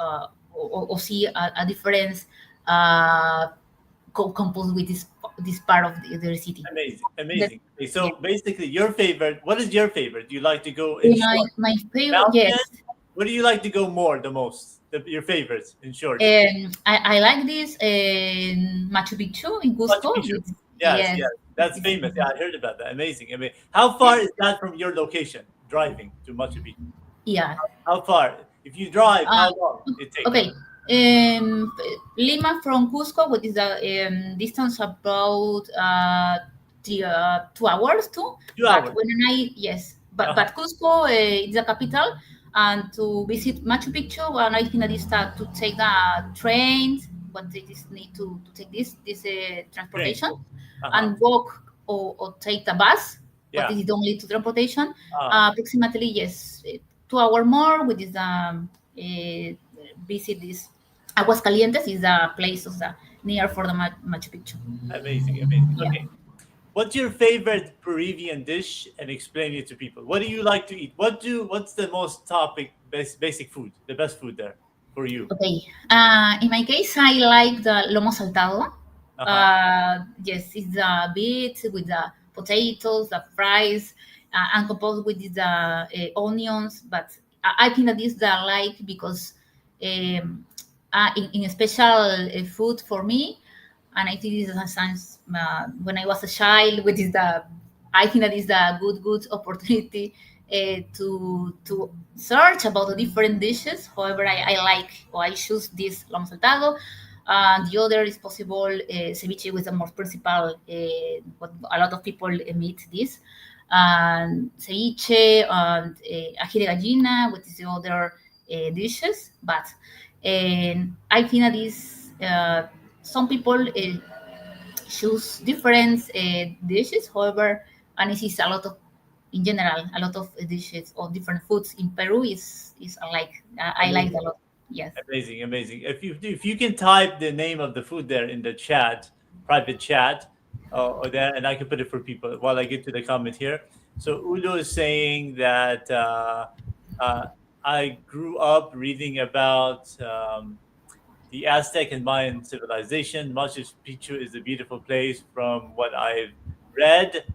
or see a difference uh, composed with this part of the city. Amazing, That, amazing. Okay, yeah. so basically, your favorite. What is your favorite? Do you like to go in short My favorite, mountain? yes. Where do you like to go more, the most? Your favorites, in short. I like this Machu Picchu in Machu Cusco. Picchu. Yes, Yes, yes, that's it's, famous. Yeah, I heard about that. Amazing. I mean, how far is that from your location? Driving to Machu Picchu. yeah. How far? If you drive, Uh, how long it takes? okay. Lima from Cusco, what is the distance about 2 hours too? Two But hours. when yes, Uh-huh. but Cusco is the capital, and to visit Machu Picchu, and I think that is to take the trains, but they just need to take this Train. transportation Uh-huh. and walk or take the bus, but Yeah. this is only to transportation. Uh, Approximately yes, 2 hour more, which is uh, visit this Aguascalientes is the place of the near for the Machu Picchu. amazing, amazing. Yeah. Okay. What's your favorite Peruvian dish and explain it to people? What do you like to eat? What's the most basic food, the best food there for you? Okay. In my case, I like the lomo saltado. Uh-huh. Yes, it's the beet with the potatoes, the fries, and composed with the onions. But I think that is the like because um, in a special food for me, and I think this is a sense when I was a child, which is the I think that is the good opportunity to search about the different dishes. However, I like or I choose this lomo saltado. The other is possible ceviche with the most principal. What a lot of people meet this. And ceviche and ají de gallina, which is the other dishes, but I think that is some people choose different dishes. However, and it is a lot of, in general, a lot of dishes or different foods in Peru is alike. I like it a Amazing. lot. Yes. Amazing, amazing. If you can type the name of the food there in the chat, private chat, or there, and I can put it for people while I get to the comment here. So Udo is saying that uh, I grew up reading about the Aztec and Mayan civilization. Machu Picchu is a beautiful place from what I've read,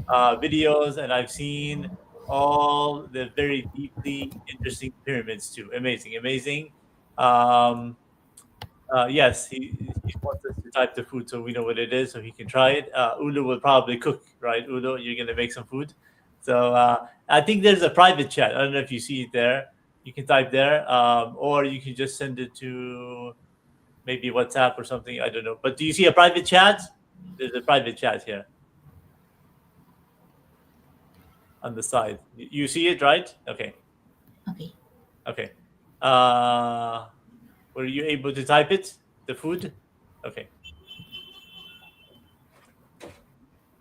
videos, and I've seen all the very deeply interesting pyramids too. Amazing, amazing. Um, yes, he wants us to type the food so we know what it is, so he can try it. Ulu will probably cook, right? Ulu, you're gonna make some food. So I think there's a private chat. I don't know if you see it there. You can type there, or you can just send it to maybe WhatsApp or something. I don't know. But do you see a private chat? There's a private chat here on the side. You see it, right? Okay. Okay. Okay. Were you able to type it? The food? Okay.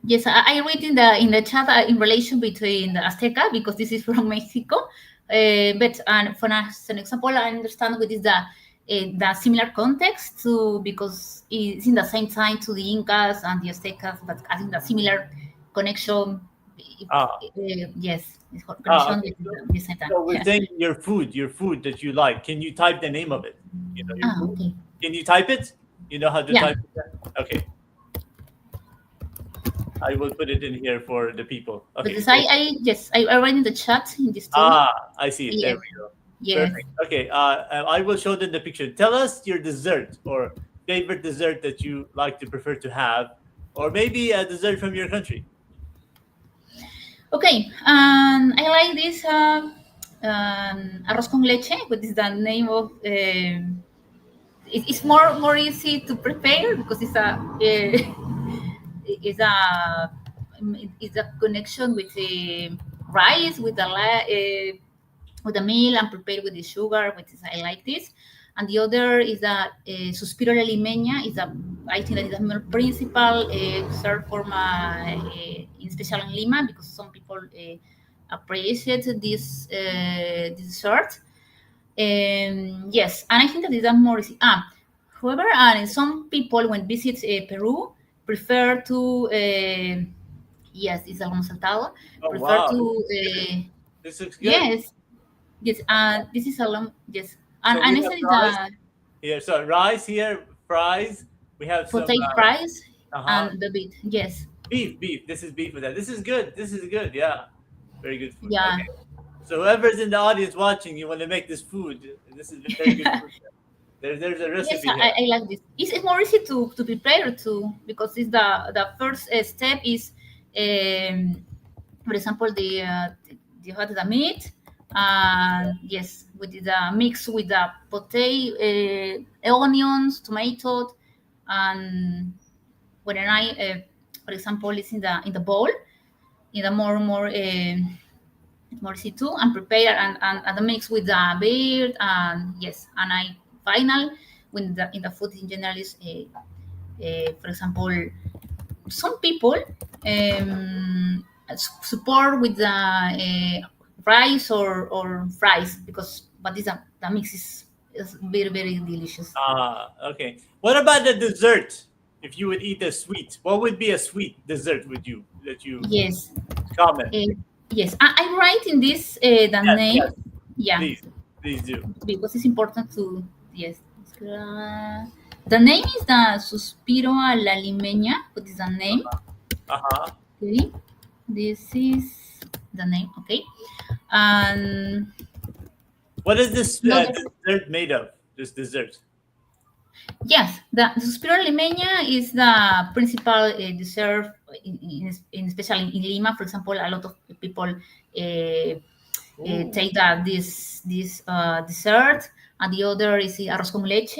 Yes, I read in the chat in relation between the Azteca because this is from Mexico. But and for as an example, I understand what is the similar context to because it's in the same time to the Incas and the Aztecas, but I think the similar connection. Ah, Yes, it's connection okay. with the same time. So we're Yeah. saying your food that you like. Can you type the name of it? You know your Ah, food. okay. Can you type it? You know how to Yeah. type it? Okay. I will put it in here for the people. But Okay. this, I read in the chat in this too. I see it. There Yes. we go. Yes. Perfect. Okay. I will show them the picture. Tell us your dessert or favorite dessert that you like to prefer to have, or maybe a dessert from your country. Okay, I like this arroz con leche, which is the name of. It's more easy to prepare because it's a connection with the rice with the meal and prepared with the sugar, which is I like this. And the other is that suspiro la limeña is a I think that is the more principal served for my in special in Lima because some people appreciate this dessert. Yes, and I think that is a more easy. However, some people when visit Peru prefer to yes, it's algo saltado. Oh Prefer wow, to this looks good. yes, yes, this is a long yes, So and we this have is rice the here. So rice here, fries. We have some potato fries uh-huh. and the beet. Yes, Beef. This is beef with that. This is good. This is good. Yeah, very good food. yeah. Okay. So whoever's in the audience watching, you want to make this food. This is very good food. There's a Yes, recipe here. I like this. It's more easy to prepare too because it's the first step is, for example, you had the meat, and yes, with the mix with the potato, onions, tomatoes, and when I, for example, it's in the bowl, in the more easy too, and prepare and the mix with the beer and yes, and I final when the in the food in general is for example, some people support with the rice or fries because but this the mix is very delicious. Okay. What about the dessert? If you would eat a sweet, what would be a sweet dessert would you that you Yes, comment? yes, I write in this the Yes, name, yes. yeah, Please do. because it's important to yes. The name is the Suspiro a la Limeña. What is the name? Uh-huh. Okay, this is the name. Okay, and What is this no, dessert made of? This dessert. yes, the Suspiro a la Limeña is the principal dessert, in especially in Lima. For example, a lot of people Ooh. take this dessert, and the other is the arroz con leche.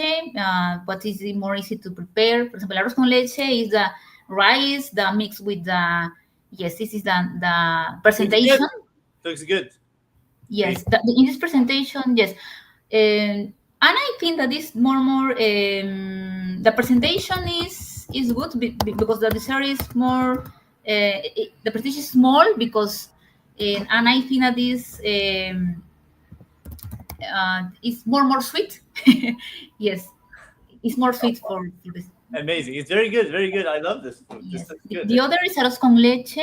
What is more easy to prepare? For example, arroz con leche is the rice, the mix with the yes. This is the Looks good. presentation. Looks good. Yes, in this presentation, yes, And I think that is more the presentation is good because the dessert is more the presentation is small because and I think that is it's more sweet. Yes, it's more sweet for this. Amazing. It's very good. Very good. I love this food. This Yes, is the, good. the other is arroz con leche.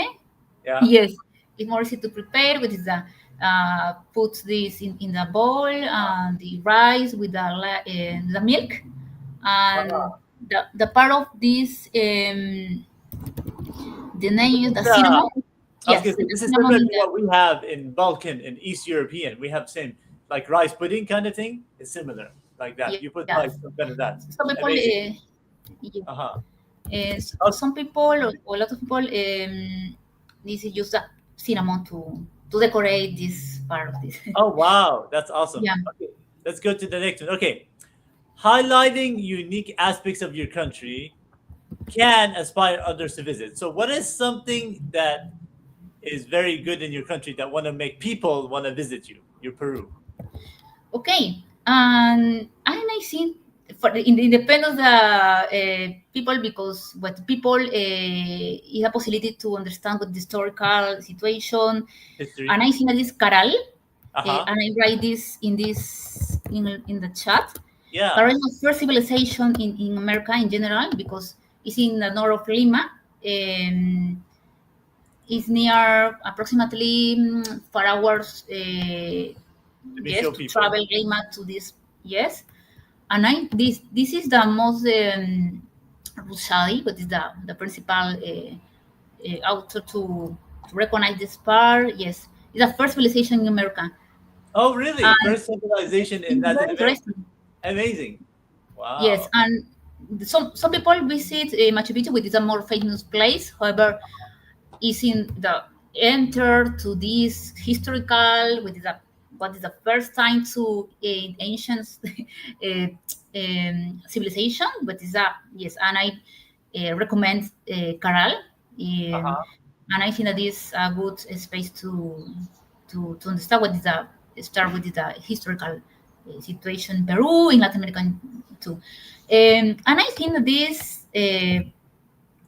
Yeah. Yes, it's more easy to prepare, which is the put this in the bowl, the rice with the milk, and the part of this the name is the cinnamon. I was gonna Yes, say the this is cinnamon similar in to what we have in Balkan and East European. We have same like rice pudding kind of thing. It's similar like that. You put yeah. like some kind of that. Some people, Amazing. yeah, Uh huh. some people or a lot of people this is use the cinnamon to decorate this part of this. Oh wow, that's awesome. Yeah. Okay, let's go to the next one. Okay, highlighting unique aspects of your country can inspire others to visit. So, what is something that is very good in your country that want to make people want to visit you, your Peru? Okay, and I think for in the independence of the people because what people is a possibility to understand what the historical situation, and History. I think that is Caral, Uh huh. and I write this in the chat. Yeah. Caral is the first civilization in America in general because it's in the north of Lima. It's near approximately 4 hours. Let me Yes, show to people. travel Lima to this. Yes, and this is the most Rusadi, but is the principal author to recognize this part. Yes, it's the first civilization in America. Oh, really? And First civilization in it's Latin very America. interesting. Amazing. Yes, Wow. and some people visit Machu Picchu, which is a more famous place. However, is in the enter to this historical with the what is the first time to ancient uh, civilization, but is a yes, and I recommend Caral, Uh huh. and I think that is a good space to understand what is the start with the historical situation in Peru in Latin America too, and I think that this.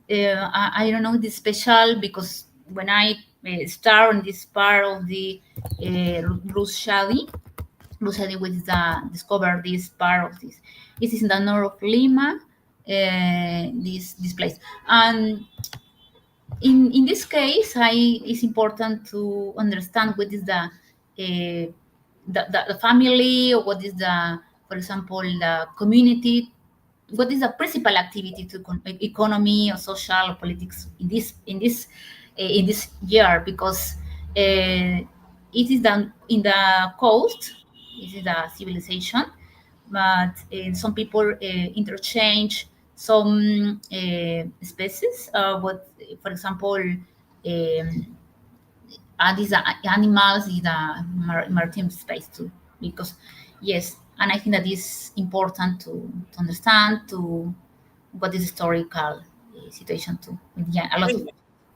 I don't know this special because when I start on this part of the Rushdie, Rushdie with the discover this part of this. This is in the north of Lima, this place, and in this case, it's important to understand what is the family or what is the, for example, the community, what is the principal activity to economy or social or politics in this year because it is done in the coast. This is the civilization, but some people interchange some species. But for example, these are animals in the maritime space too, because yes, and I think that is important to understand to what is historical situation too. Yeah, a lot of Amazing.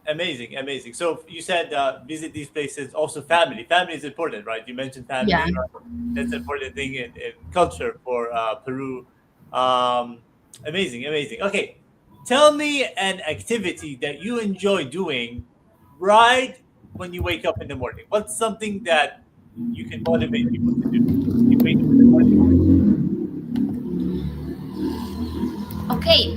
Amazing. Amazing. So you said visit these places. Also, family. Family is important, right? You mentioned yeah. family. Right? That's an important thing in culture for Peru. Um, amazing. Amazing. Okay. Tell me an activity that you enjoy doing right when you wake up in the morning. What's something that you can motivate people to do when you wake up in the morning? Okay,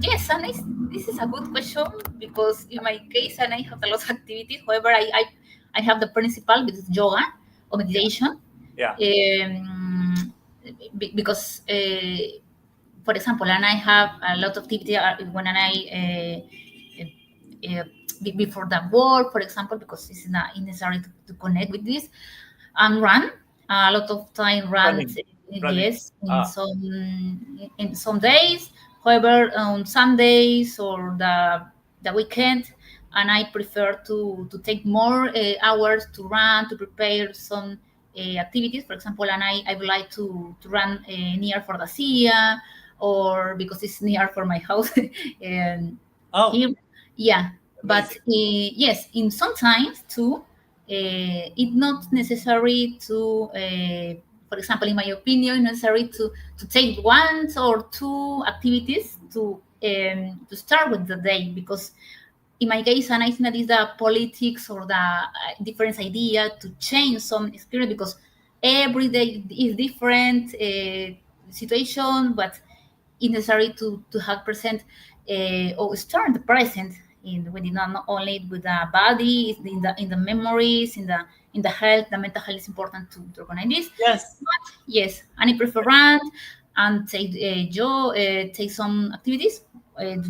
yes, and this is a good question because in my case, and I have a lot of activities. However, I have the principal, which is yoga or Yeah. meditation, Yeah. because, for example, and I have a lot of activity when I uh, before the work, for example, because it's not necessary to connect with this and run a lot of time run Running. Running. yes Ah. in some days, however on Sundays or the weekend, and I prefer to take more hours to run to prepare some activities, for example, and I would like to run near for the Sia or because it's near for my house and Oh, here, yeah, but amazing. yes, in sometimes too it's not necessary to for example, in my opinion, necessary to take one or two activities to start with the day, because in my case, and I think that is the politics or the different idea to change some experience, because every day is different situation, but it's necessary to have present or start the present in with not only with the body, in the memories, in the health. The mental health is important to recognize this. Yes. But yes, and I prefer run and take some activities,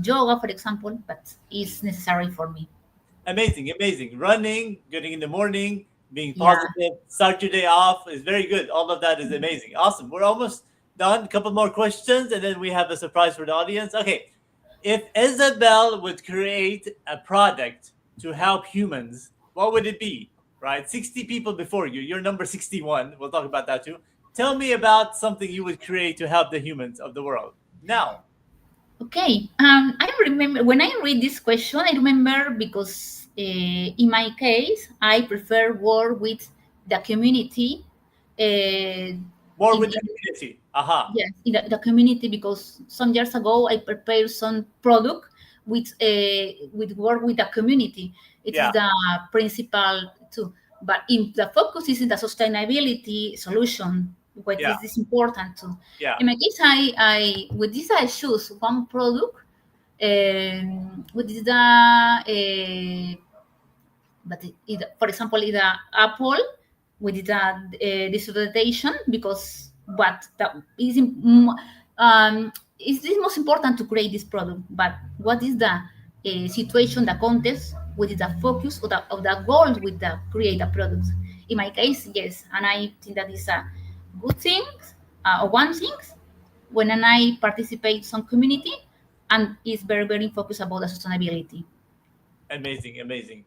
yoga, for example, but it's necessary for me. Amazing, amazing. Running, getting in the morning, being Yeah. positive, start your day off is very good. All of that is amazing. Awesome. We're almost done. A couple more questions, and then we have a surprise for the audience. Okay. If Isabel would create a product to help humans, what would it be? Right? 60 people before you. You're number 61. We'll talk about that too. Tell me about something you would create to help the humans of the world. Now. Okay. I remember when I read this question, I remember because in my case, I prefer work with the community. More In, with in the community. Aha. Yes, in the community, because some years ago I prepared some product with work with the community. It is Yeah. the principal too, but in the focus is in the sustainability solution. What Yeah. is this important to? Yeah. In my case, I with this I choose one product. With the but for example, in the apple with the dissertation, because what that is is this most important to create this product, but what is the situation, the context, what is the focus of the goal with the create the product. In my case, yes, and I think that is a good thing, or one thing when I participate some community, and is very very focused about the sustainability. Amazing, amazing.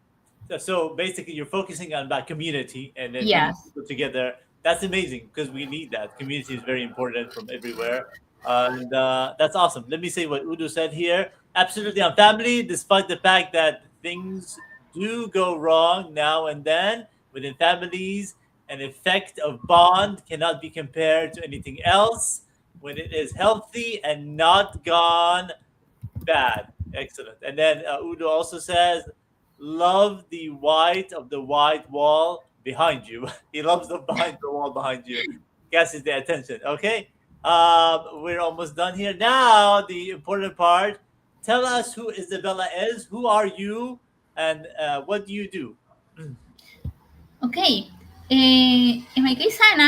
So basically, you're focusing on that community and then bringing Yes. people together. That's amazing because we need that. Community is very important from everywhere. And that's awesome. Let me say what Udo said here. Absolutely on family, despite the fact that things do go wrong now and then within families, an effect of bond cannot be compared to anything else when it is healthy and not gone bad. Excellent. And then Udo also says, love the white of the white wall behind you. He loves the behind the wall behind you. Catches the attention. Okay. We're almost done here. Now, the important part. Tell us who Isabella is. Who are you? And what do you do? Okay. In my case, and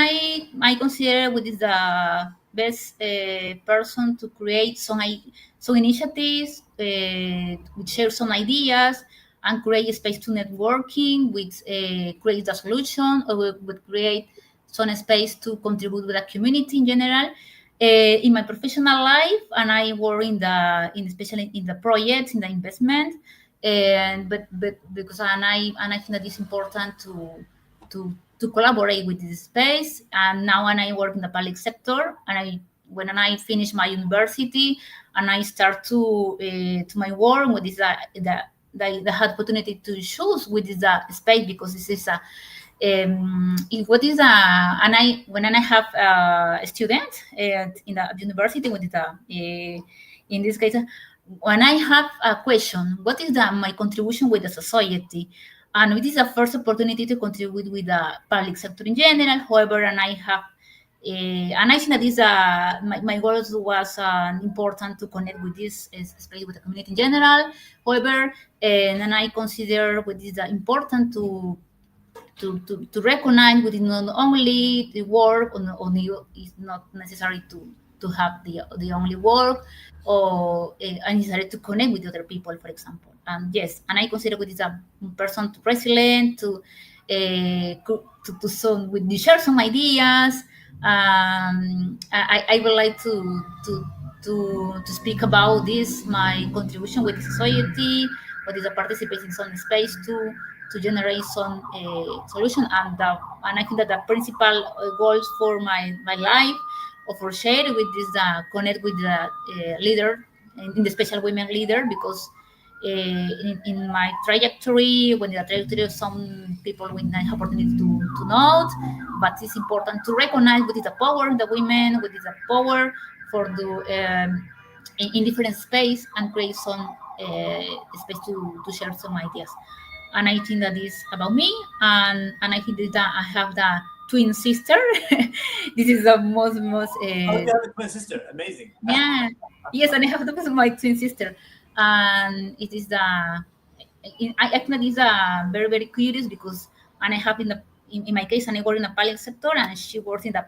I consider what is the best person to create some initiatives, share some ideas, and create a space to networking, with create the solution, or would create some space to contribute with the community in general. In my professional life, and I work in especially in the projects, in the investment, and but because and I think that it's important to collaborate with this space. And now, and I work in the public sector, and when I finish my university and I start to my work with this the opportunity to choose with this space, because this is a what is and I when I have a student in the university with the in this case, when I have a question, what is my contribution with the society? And it is a first opportunity to contribute with the public sector in general. However, and I have, and I think that is my goals was important to connect with this space with the community in general. However, and I consider what is important to recognize with not only the work on the, it's not necessary to have the only work, or necessary to connect with other people, for example. And yes, and I consider with this a person to resilient to some with share some ideas. I would like to speak about this, my contribution with society, what is a participation in some space to generate some solution. And I think that the principal goals for my life, or for share with this connect with the leader in the special women leader, because in my trajectory, when the trajectory of some people with nice opportunity to note, but it's important to recognize what is the power in the women, what is the power for the in different space and create some space to share some ideas. And I think that is about me, and I think that I have the twin sister. This is the most Oh, you have a twin sister. Amazing. yeah, yes, and I have that with my twin sister, and it is the I think that is very curious because and I have in my case and I work in the public sector and she works in the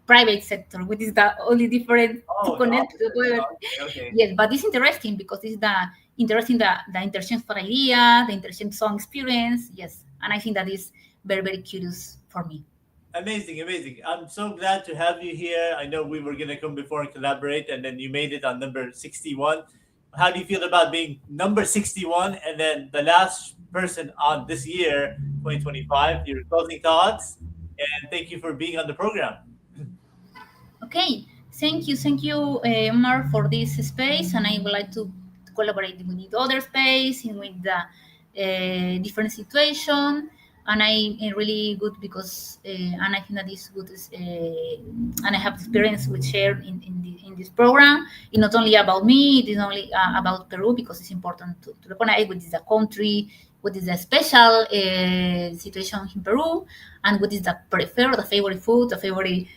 private sector, which is the only different to Oh, connect no. together. Okay. Yes, but it's interesting because it's the interesting the interchange for idea, the interchange song experience. Yes, and I think that is very curious for me. Amazing, amazing. I'm so glad to have you here. I know we were going to come before and collaborate, and then you made it on number 61. How do you feel about being number 61 and then the last person on this year, 2025? Your closing thoughts, and thank you for being on the program. Okay, thank you, Omar, for this space, and I would like to collaborate with the other space and with the different situation. And I am really good because, and I think that is good, and I have experience with share in this program. It's not only about me; it is only about Peru because it's important to recognize what is the country, what is the special situation in Peru, and what is the preferred, the favorite food, the favorite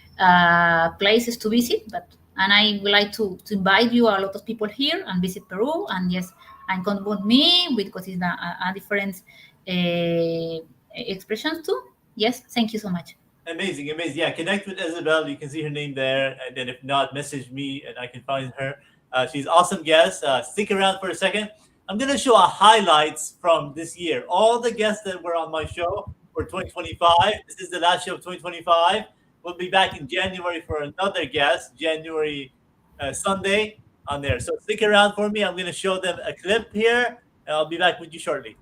places to visit. But and I would like to invite you a lot of people here and visit Peru. And yes, and come with me because it's a different expressions too. Yes, thank you so much. Amazing, amazing. Yeah, connect with Isabel. You can see her name there, and then if not, message me and I can find her. She's awesome guest. Stick around for a second. I'm gonna show highlights from this year. All the guests that were on my show for 2025. This is the last show of 2025. We'll be back in January for another guest, January Sunday on there. So stick around for me. I'm gonna show them a clip here, and I'll be back with you shortly.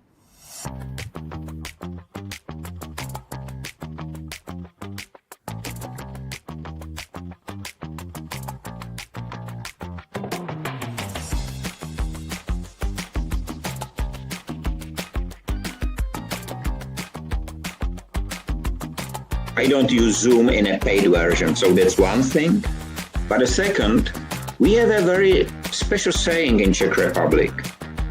I don't use Zoom in a paid version, so that's one thing. But the second, we have a very special saying in Czech Republic.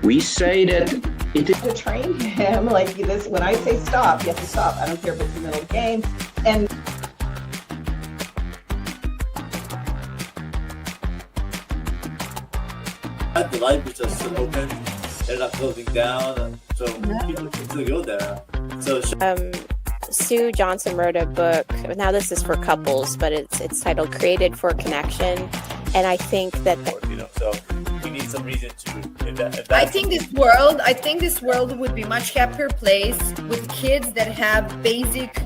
We say that it is to train him like this. When I say stop, you have to stop. I don't care if it's the middle of the game. And The libraries are still open. They're not closing down, so people can still go there. So Sue Johnson wrote a book. Now this is for couples, but it's titled "Created for Connection," and I think that so we need some reason to invest. I think this world would be much happier place with kids that have basic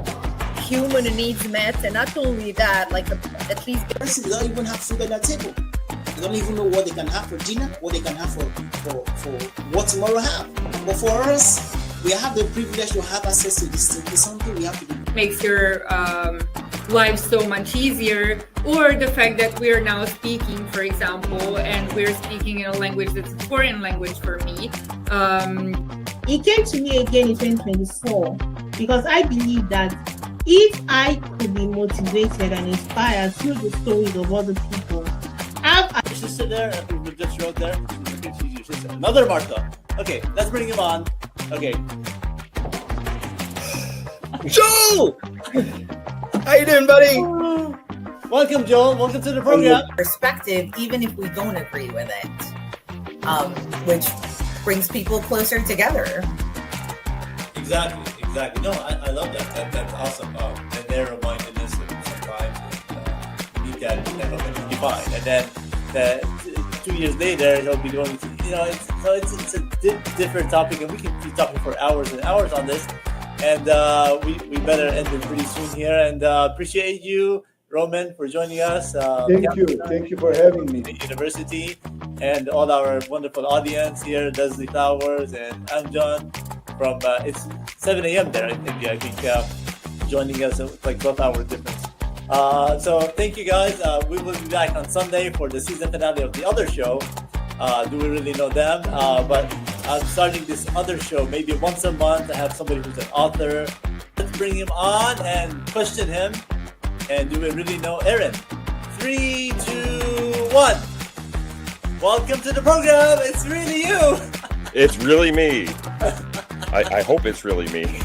human needs met, and not only that, like at least they don't even have food at their table. They don't even know what they can have for dinner, what they can have for what tomorrow have. But for us, we have the privilege to have access to this thing. It's something we have to do. Makes your life so much easier. Or the fact that we're now speaking, for example, and we're speaking in a language that's a foreign language for me. It came to me again in 2024 because I believe that if I could be motivated and inspired through the stories of other people, your sister there, who just wrote there. Okay, she's your sister. Another Martha. Okay, let's bring him on. Okay. Joel! How you doing, buddy? Welcome, Joel. Welcome to the program. Perspective, even if we don't agree with it, which brings people closer together. Exactly. No, I love that. That's awesome. And their mindedness sometimes you need that to define. And then 2 years later, he'll be going to, it's a different topic, and we can be talking for hours and hours on this. And we better end it pretty soon here. And appreciate you, Roman, for joining us. Thank you for having me. The university and all our wonderful audience here, Leslie Flowers and Amjon from it's 7 a.m. there. I think joining us with like 12-hour difference. So thank you guys. We will be back on Sunday for the season finale of the other show. Do we really know them? But I'm starting this other show. Maybe once a month, I have somebody who's an author. Let's bring him on and question him. And do we really know Aaron? 3, 2, 1. Welcome to the program. It's really you. It's really me. I hope it's really me.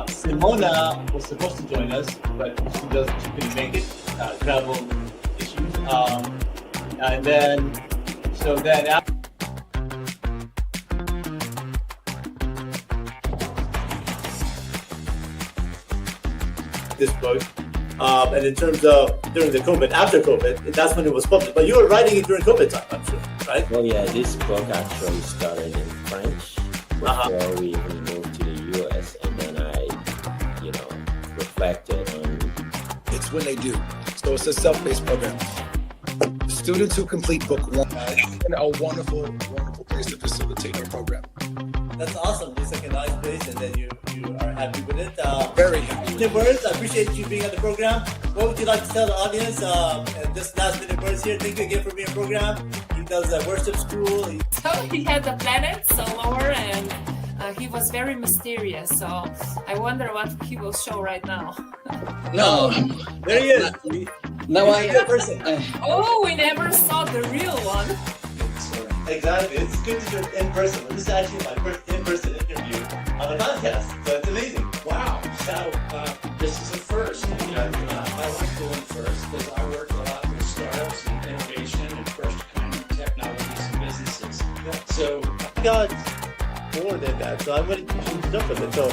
Simona was supposed to join us, but she couldn't make it. Travel issues. And then after this book, and in terms of during the COVID, after COVID, that's when it was published. But you were writing it during COVID time, I'm sure, right? Well, yeah, this book actually started in French before we even moved to the US, and then I, reflected on. It's when they do. So it's a self-paced program. Students who complete book 1 in a wonderful, wonderful place to facilitate our program. That's awesome. It's like a nice place, and then you are happy with it. Very happy. Minute words. I appreciate you being on the program. What would you like to tell the audience? And just last minute words here. Thank you again for being on the program. He does a worship school. So he had the planets all over, and he was very mysterious. So I wonder what he will show right now. No, there he is. No, Oh, we never saw the real one. Exactly. It's good to do it in person. This is actually my first in-person interview on a podcast, so it's amazing. Wow. So this is a first. I like going first because I work a lot with startups and innovation and first kind of technologies and businesses. So I got more than that, so I wanted to change up with it. So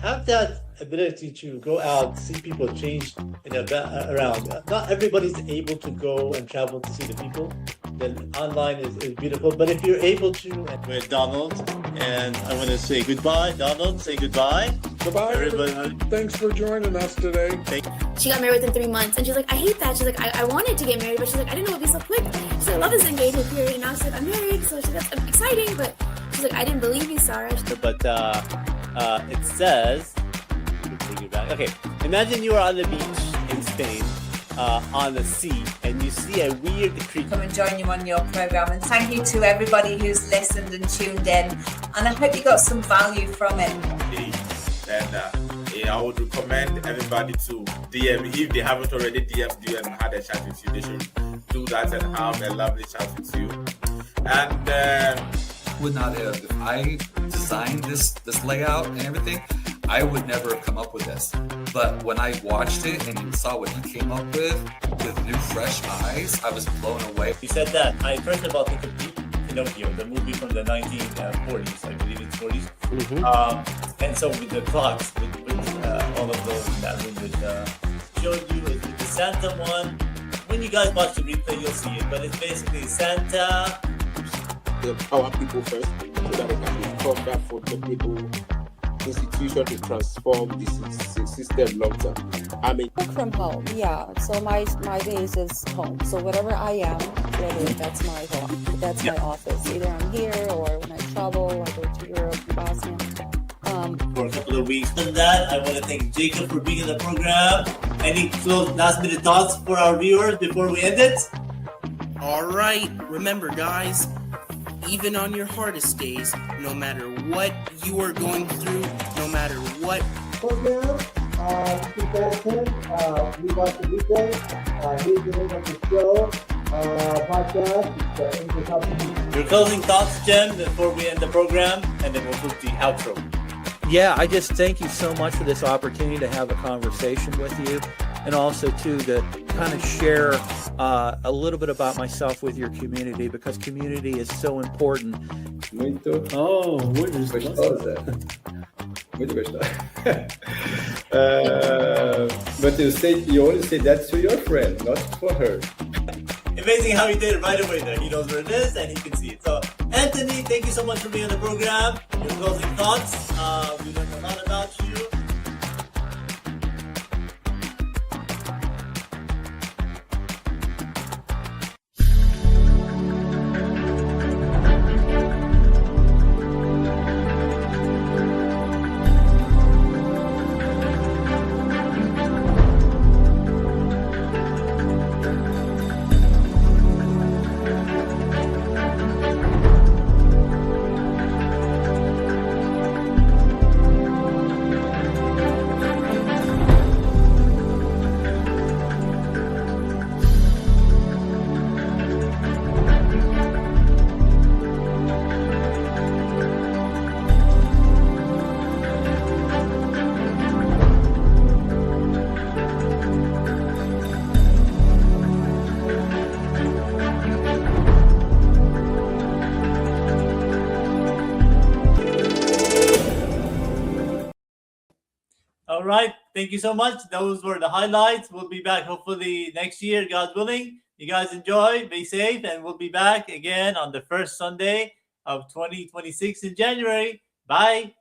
have that ability to go out, see people change around. Not everybody's able to go and travel to see the people. Then online is beautiful, but if you're able to, with Donald, and I want to say goodbye. Donald, say goodbye. Goodbye, everybody. Thanks for joining us today. She got married within 3 months, and she's like, I hate that. She's like, I wanted to get married, but she's like, I didn't know it would be so quick. She's like, I love this engagement period, and now she's like, I'm married, so she's like, that's exciting, but she's like, I didn't believe you, Sarah. But it says, okay, imagine you are on the beach in Spain, on the sea, and you see a weird creature. Come and join you on your program, and thank you to everybody who's listened and tuned in, and I hope you got some value from it. And I would recommend everybody to DM me. If they haven't already DM'd you and had a chat with you, they should do that and have a lovely chat with you. And would not have, if I designed this layout and everything, I would never have come up with this. But when I watched it and you saw what he came up with new fresh eyes, I was blown away. You said that. I first of all think of Pinocchio, the movie from the 1940s, I believe it's 40s. And so with the clocks, with all of those in that room, with showed you with the Santa one. When you guys watch the replay, you'll see it. But it's basically Santa. The power people first, so that they can become that for technical institution to transform this system long term. I mean, work from home, yeah. So my days is home. So whatever I am, really, that's my home. That's my office. Either I'm here or when I travel, I go to Europe, Bosnia. For a couple of weeks. And that, I want to thank Jacob for being in the program. Any last minute thoughts for our viewers before we end it? All right. Remember, guys, even on your hardest days, no matter what you are going through, no matter what program, we watch the replay. Here's the name of the show, podcast. Your closing thoughts, Jen, before we end the program, and then we'll move to the outro. Yeah, I just thank you so much for this opportunity to have a conversation with you, and also too to kind of share a little bit about myself with your community, because community is so important. Muito. Oh, muito gostosa. Muito gostosa. But you only say that to your friend, not for her. Amazing how he did it right away there. He knows where it is and he can see it. So, Anthony, thank you so much for being on the program. Your closing thoughts. We learned a lot about you. All right. Thank you so much. Those were the highlights. We'll be back hopefully next year, God willing. You guys enjoy, be safe, and we'll be back again on the first Sunday of 2026 in January. Bye.